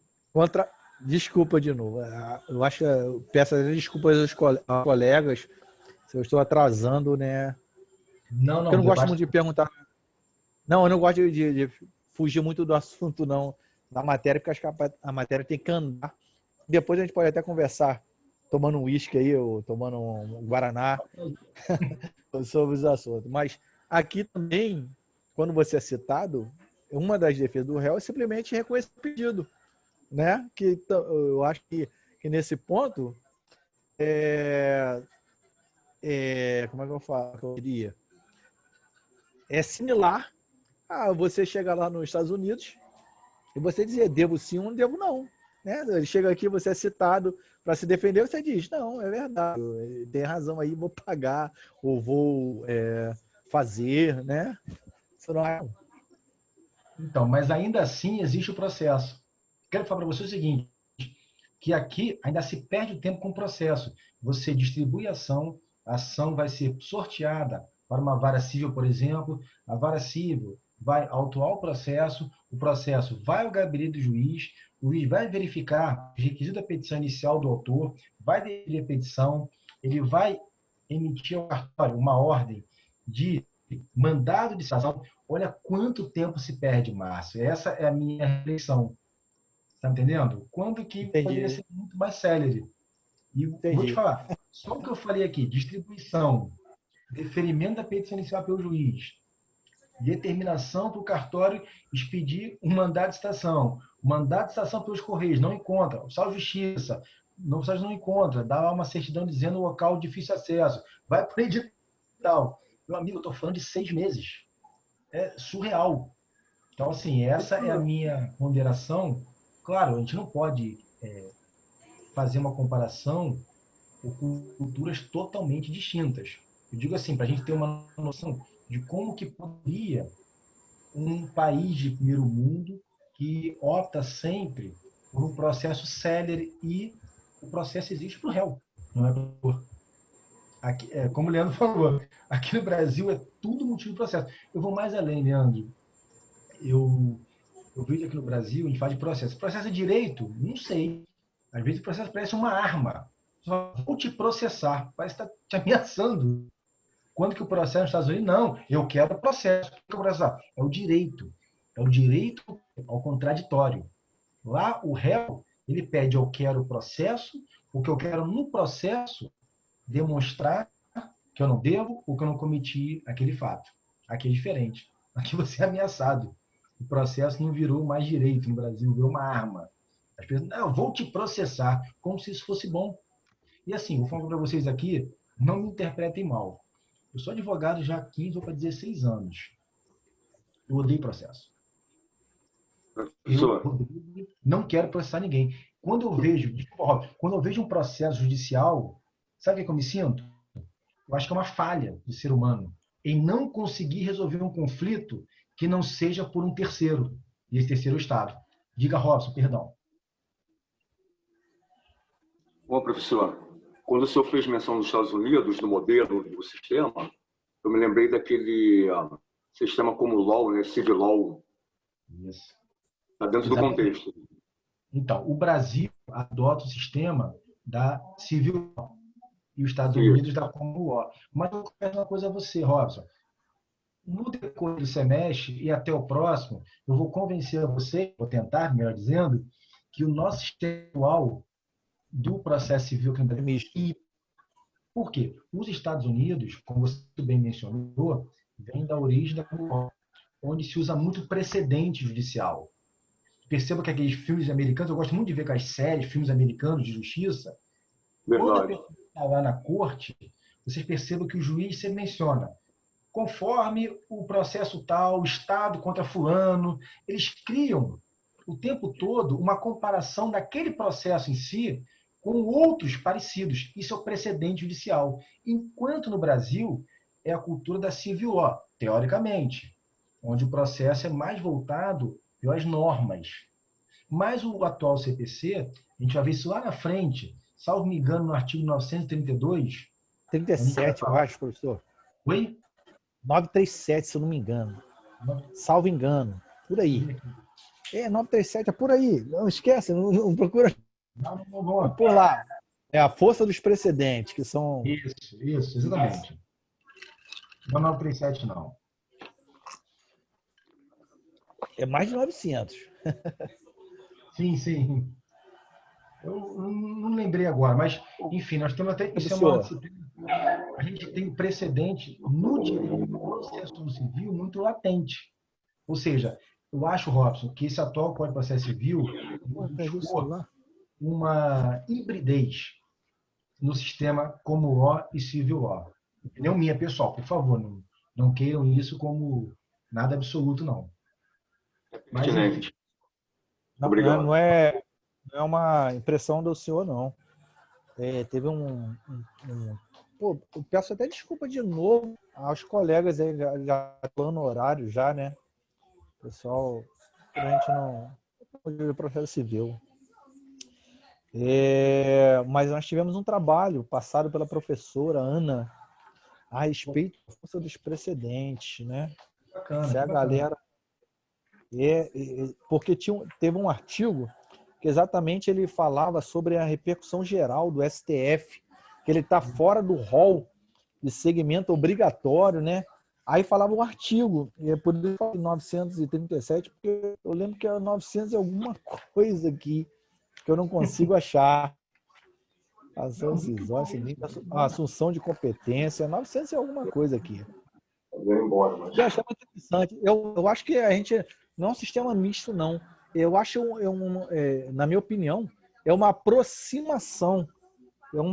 desculpa de novo. Eu acho que eu peço desculpas aos colegas se eu estou atrasando, né? Não, Porque eu não gosto muito de perguntar. Não, eu não gosto de fugir muito do assunto, não, da matéria, porque acho que a matéria tem que andar. Depois a gente pode até conversar, tomando um uísque aí, ou tomando um guaraná, sobre os assuntos. Mas aqui também, quando você é citado, uma das defesas do réu é simplesmente reconhecer o pedido, né? Que eu acho que nesse ponto como é que eu falo? Eu diria? É similar a você chegar lá nos Estados Unidos e você dizer devo sim ou não devo não. Né? Ele chega aqui, você é citado para se defender, você diz, não, é verdade, tem razão aí, vou pagar ou vou fazer, né? Isso não é... Então, mas ainda assim existe o processo. Quero falar para você o seguinte, que aqui ainda se perde o tempo com o processo. Você distribui a ação vai ser sorteada para uma vara civil, por exemplo, a vara civil vai autuar o processo vai ao gabinete do juiz, o juiz vai verificar os requisitos da petição inicial do autor, vai definir a petição, ele vai emitir ao cartório uma ordem de mandado de citação. Olha quanto tempo se perde, Márcio. Essa é a minha reflexão. Está entendendo? Quando que Entendi. Poderia ser muito mais célere. E vou te falar, só o que eu falei aqui, distribuição, deferimento da petição inicial pelo juiz, determinação para o cartório expedir um mandado de citação, o mandado de citação pelos correios, não encontra, o Sal Justiça, não encontra, dá uma certidão dizendo o local de difícil acesso, vai para o edital. Meu amigo, eu estou falando de 6 meses. É surreal. Então, assim, essa é a minha ponderação. Claro, a gente não pode fazer uma comparação com culturas totalmente distintas. Eu digo assim, para a gente ter uma noção de como que poderia um país de primeiro mundo que opta sempre por um processo célere e o processo existe para o réu, não é por aqui, como o Leandro falou, aqui no Brasil é tudo motivo de processo. Eu vou mais além, Leandro. Eu vejo aqui no Brasil, a gente fala de processo. Processo é direito? Não sei. Às vezes o processo parece uma arma. Só vou te processar. Parece que está te ameaçando. Quando que o processo nos Estados Unidos? Não, eu quero processo. O que é o processo? É o direito. É o direito ao contraditório. Lá, o réu, ele pede, eu quero o processo, porque eu quero, no processo, demonstrar que eu não devo ou que eu não cometi aquele fato. Aqui é diferente. Aqui você é ameaçado. O processo não virou mais direito no Brasil, virou uma arma. As pessoas, não, eu vou te processar, como se isso fosse bom. E assim, vou falar para vocês aqui, não me interpretem mal. Eu sou advogado já há 15 ou para 16 anos. Eu odeio processo. Eu não quero processar ninguém. Quando eu vejo, desculpa, quando eu vejo um processo judicial, sabe o que eu me sinto? Eu acho que é uma falha do ser humano em não conseguir resolver um conflito que não seja por um terceiro, e esse terceiro é o Estado. Diga, Robson, perdão. Bom, professor, quando o senhor fez menção dos Estados Unidos, do modelo, do sistema, eu me lembrei daquele sistema como o law, né, civil law. Isso. Está dentro do contexto. Então, o Brasil adota o sistema da civil law e os Estados Unidos da common law. Mas eu peço uma coisa a você, Robson. No decorrer do semestre e até o próximo, eu vou convencer a você, vou tentar, melhor dizendo, que o nosso sistema atual do processo civil que por quê? Os Estados Unidos, como você bem mencionou, vem da origem da common law, onde se usa muito precedente judicial. Perceba que aqueles filmes americanos, eu gosto muito de ver aquelas séries, filmes americanos de justiça. Verdade. Quando a pessoa está lá na corte, vocês percebam que o juiz sempre menciona, conforme o processo tal, Estado contra fulano, eles criam o tempo todo uma comparação daquele processo em si com outros parecidos. Isso é o precedente judicial. Enquanto no Brasil é a cultura da civil law, teoricamente, onde o processo é mais voltado pelas normas. Mas o atual CPC, a gente vai ver isso lá na frente, salvo me engano, no artigo 932. 37, eu acho, professor. Oi? 937, se eu não me engano. Salvo engano. Por aí. 937, é por aí. Não esquece, não procura. Não. Por lá. É a força dos precedentes, que são... Isso, exatamente. Não 937, não. É mais de 900. Sim. Eu não lembrei agora, mas, enfim, nós temos até... Isso é uma disciplina. A gente tem precedente no direito processo civil muito latente. Ou seja, eu acho, Robson, que esse atual Código de Processo Civil buscou uma hibridez no sistema como law e civil law. Opinião minha, pessoal, por favor, não queiram isso como nada absoluto, não. Mas, enfim. Não é uma impressão do senhor, não. Teve Pô, eu peço até desculpa de novo aos colegas aí, já plano horário já, né? Pessoal, a gente não processo civil. Mas nós tivemos um trabalho passado pela professora Ana a respeito da força dos precedentes, né? Bacana, se a galera porque teve um artigo que exatamente ele falava sobre a repercussão geral do STF, que ele está fora do rol de segmento obrigatório, né? Aí falava um artigo, e é por isso que eu falo 937, porque eu lembro que é 900 e alguma coisa aqui, que eu não consigo achar. Ação cisória, assunção de competência, 900 e alguma coisa aqui. Eu achei muito interessante. Eu acho que a gente não é um sistema misto, não. Eu acho, na minha opinião, é uma aproximação, é um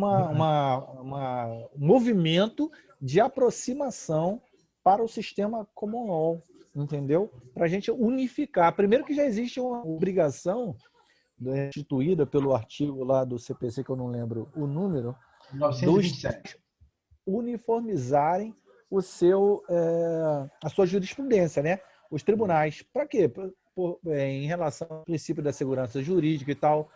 movimento de aproximação para o sistema common law, entendeu? Para a gente unificar. Primeiro que já existe uma obrigação instituída pelo artigo lá do CPC, que eu não lembro o número, 927. Uniformizarem a sua jurisprudência, né? Os tribunais. Para quê? Em relação ao princípio da segurança jurídica e tal,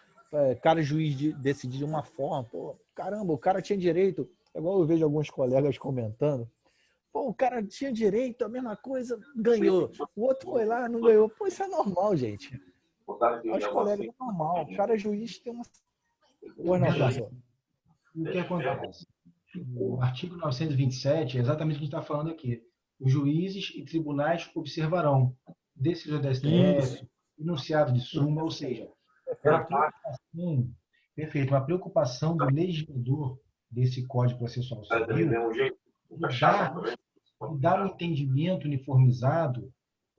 cada juiz decidir de uma forma, caramba, o cara tinha direito, igual eu vejo alguns colegas comentando. Pô, o cara tinha direito, a mesma coisa, ganhou. O outro foi lá, não ganhou. Pô, isso é normal, gente. Aos colegas é normal. O cara juiz tem uma... Pois não, Verdade. professor. O que acontece? O artigo 927 é exatamente o que a gente está falando aqui. Os juízes e tribunais observarão decisões da STF, enunciado de súmula, ou seja, uma preocupação, perfeito, uma preocupação do legislador desse Código Processual Civil dar um entendimento uniformizado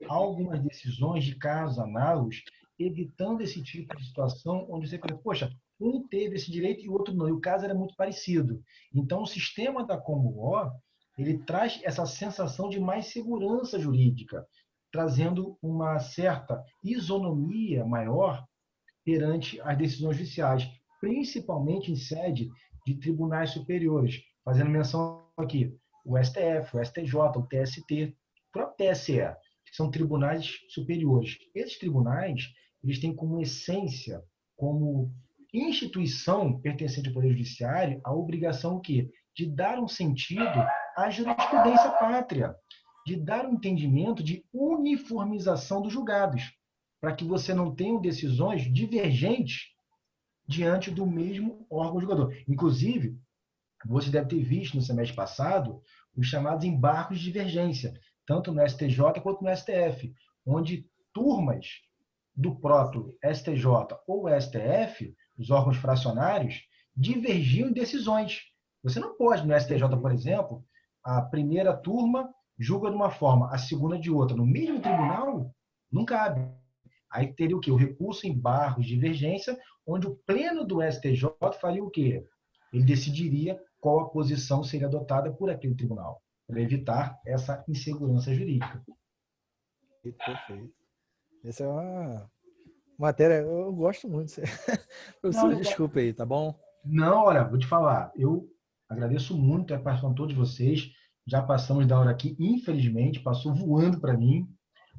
a algumas decisões de casos análogos, evitando esse tipo de situação onde você pensa, poxa, um teve esse direito e o outro não, e o caso era muito parecido. Então, o sistema da Common Law, ele traz essa sensação de mais segurança jurídica, trazendo uma certa isonomia maior perante as decisões judiciais, principalmente em sede de tribunais superiores, fazendo menção aqui, o STF, o STJ, o TST, o próprio TSE, que são tribunais superiores. Esses tribunais, eles têm como essência, como instituição pertencente ao Poder Judiciário, a obrigação o quê? De dar um sentido à jurisprudência pátria, de dar um entendimento de uniformização dos julgados, para que você não tenha decisões divergentes diante do mesmo órgão julgador. Inclusive, você deve ter visto no semestre passado os chamados embargos de divergência, tanto no STJ quanto no STF, onde turmas do próprio STJ ou STF, os órgãos fracionários, divergiam em decisões. Você não pode, no STJ, por exemplo, a primeira turma julga de uma forma, a segunda de outra. No mesmo tribunal, não cabe. Aí teria o quê? O recurso em embargos de divergência, onde o pleno do STJ faria o quê? Ele decidiria qual a posição seria adotada por aquele tribunal, para evitar essa insegurança jurídica. Perfeito. Essa é uma matéria, eu gosto muito. Professor, desculpa aí, tá bom? Não, olha, vou te falar, eu agradeço muito a participação de todos vocês, já passamos da hora aqui, infelizmente, passou voando para mim,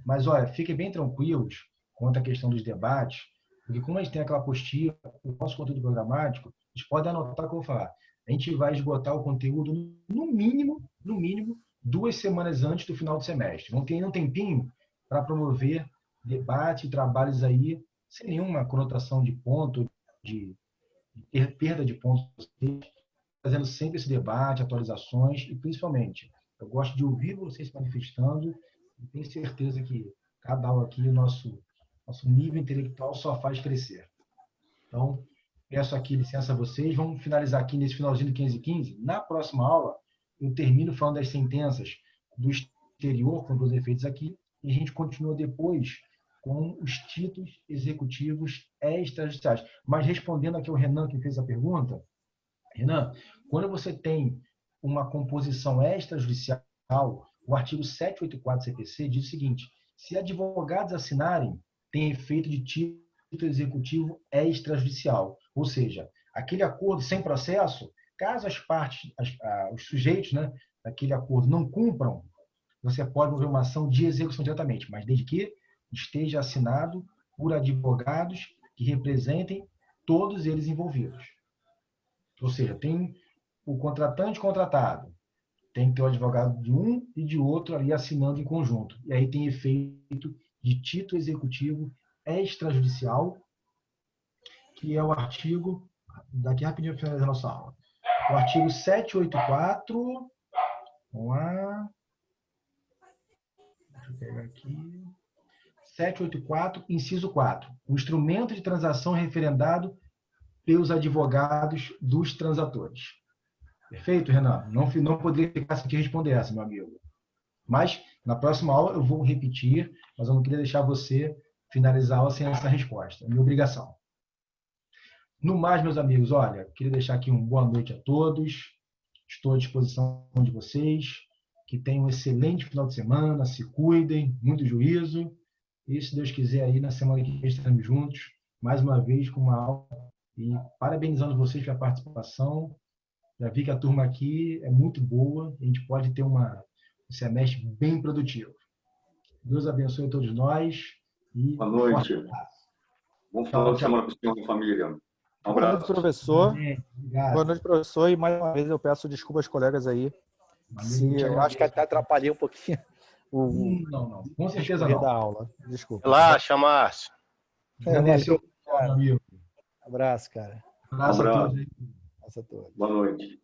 mas olha, fiquem bem tranquilos quanto à questão dos debates, porque como a gente tem aquela apostila, o nosso conteúdo programático, vocês podem anotar o que eu vou falar. A gente vai esgotar o conteúdo no mínimo, 2 semanas antes do final do semestre. Vamos ter ainda um tempinho para promover debate e trabalhos aí, sem nenhuma conotação de ponto, de perda de pontos, fazendo sempre esse debate, atualizações e, principalmente, eu gosto de ouvir vocês se manifestando e tenho certeza que cada aula aqui, o nosso nível intelectual só faz crescer. Então, peço aqui licença a vocês. Vamos finalizar aqui nesse finalzinho do 15h15. Na próxima aula, eu termino falando das sentenças do exterior, com os efeitos aqui, e a gente continua depois com os títulos executivos extrajudiciais. Mas respondendo aqui ao Renan, que fez a pergunta, Renan, quando você tem uma composição extrajudicial, o artigo 784 CPC diz o seguinte: se advogados assinarem, tem efeito de título executivo extrajudicial. Ou seja, aquele acordo sem processo, caso as partes, os sujeitos, né, daquele acordo não cumpram, você pode mover uma ação de execução diretamente, mas desde que esteja assinado por advogados que representem todos eles envolvidos. Ou seja, tem o contratante e contratado, tem que ter o advogado de um e de outro ali assinando em conjunto. E aí tem efeito de título executivo extrajudicial, que é o artigo, daqui rapidinho para finalizar a nossa aula, o artigo 784, vamos lá, deixa eu pegar aqui, 784, inciso 4, o instrumento de transação referendado pelos advogados dos transatores. Perfeito, Renan? Não poderia ficar sem te responder essa, meu amigo. Mas, na próxima aula, eu vou repetir, mas eu não queria deixar você finalizar a aula sem essa resposta. É minha obrigação. No mais, meus amigos, olha, queria deixar aqui uma boa noite a todos. Estou à disposição de vocês. Que tenham um excelente final de semana, se cuidem, muito juízo. E, se Deus quiser, aí na semana que vem estaremos juntos, mais uma vez com uma aula. E parabenizando vocês pela participação. Já vi que a turma aqui é muito boa. A gente pode ter um semestre bem produtivo. Deus abençoe a todos nós. E boa noite. Bom final de semana para o senhor e família. Um Boa noite, abraço. professor. Obrigado. Boa noite, professor. E mais uma vez eu peço desculpas aos colegas aí. Se eu acho que até atrapalhei um pouquinho o Não. Com certeza discorrer da não. aula. Desculpa. Relaxa, Márcio. Agradecer o meu amigo. Abraço, cara. Abraço a Abraço. todos aí. Abraço a todos. Boa noite.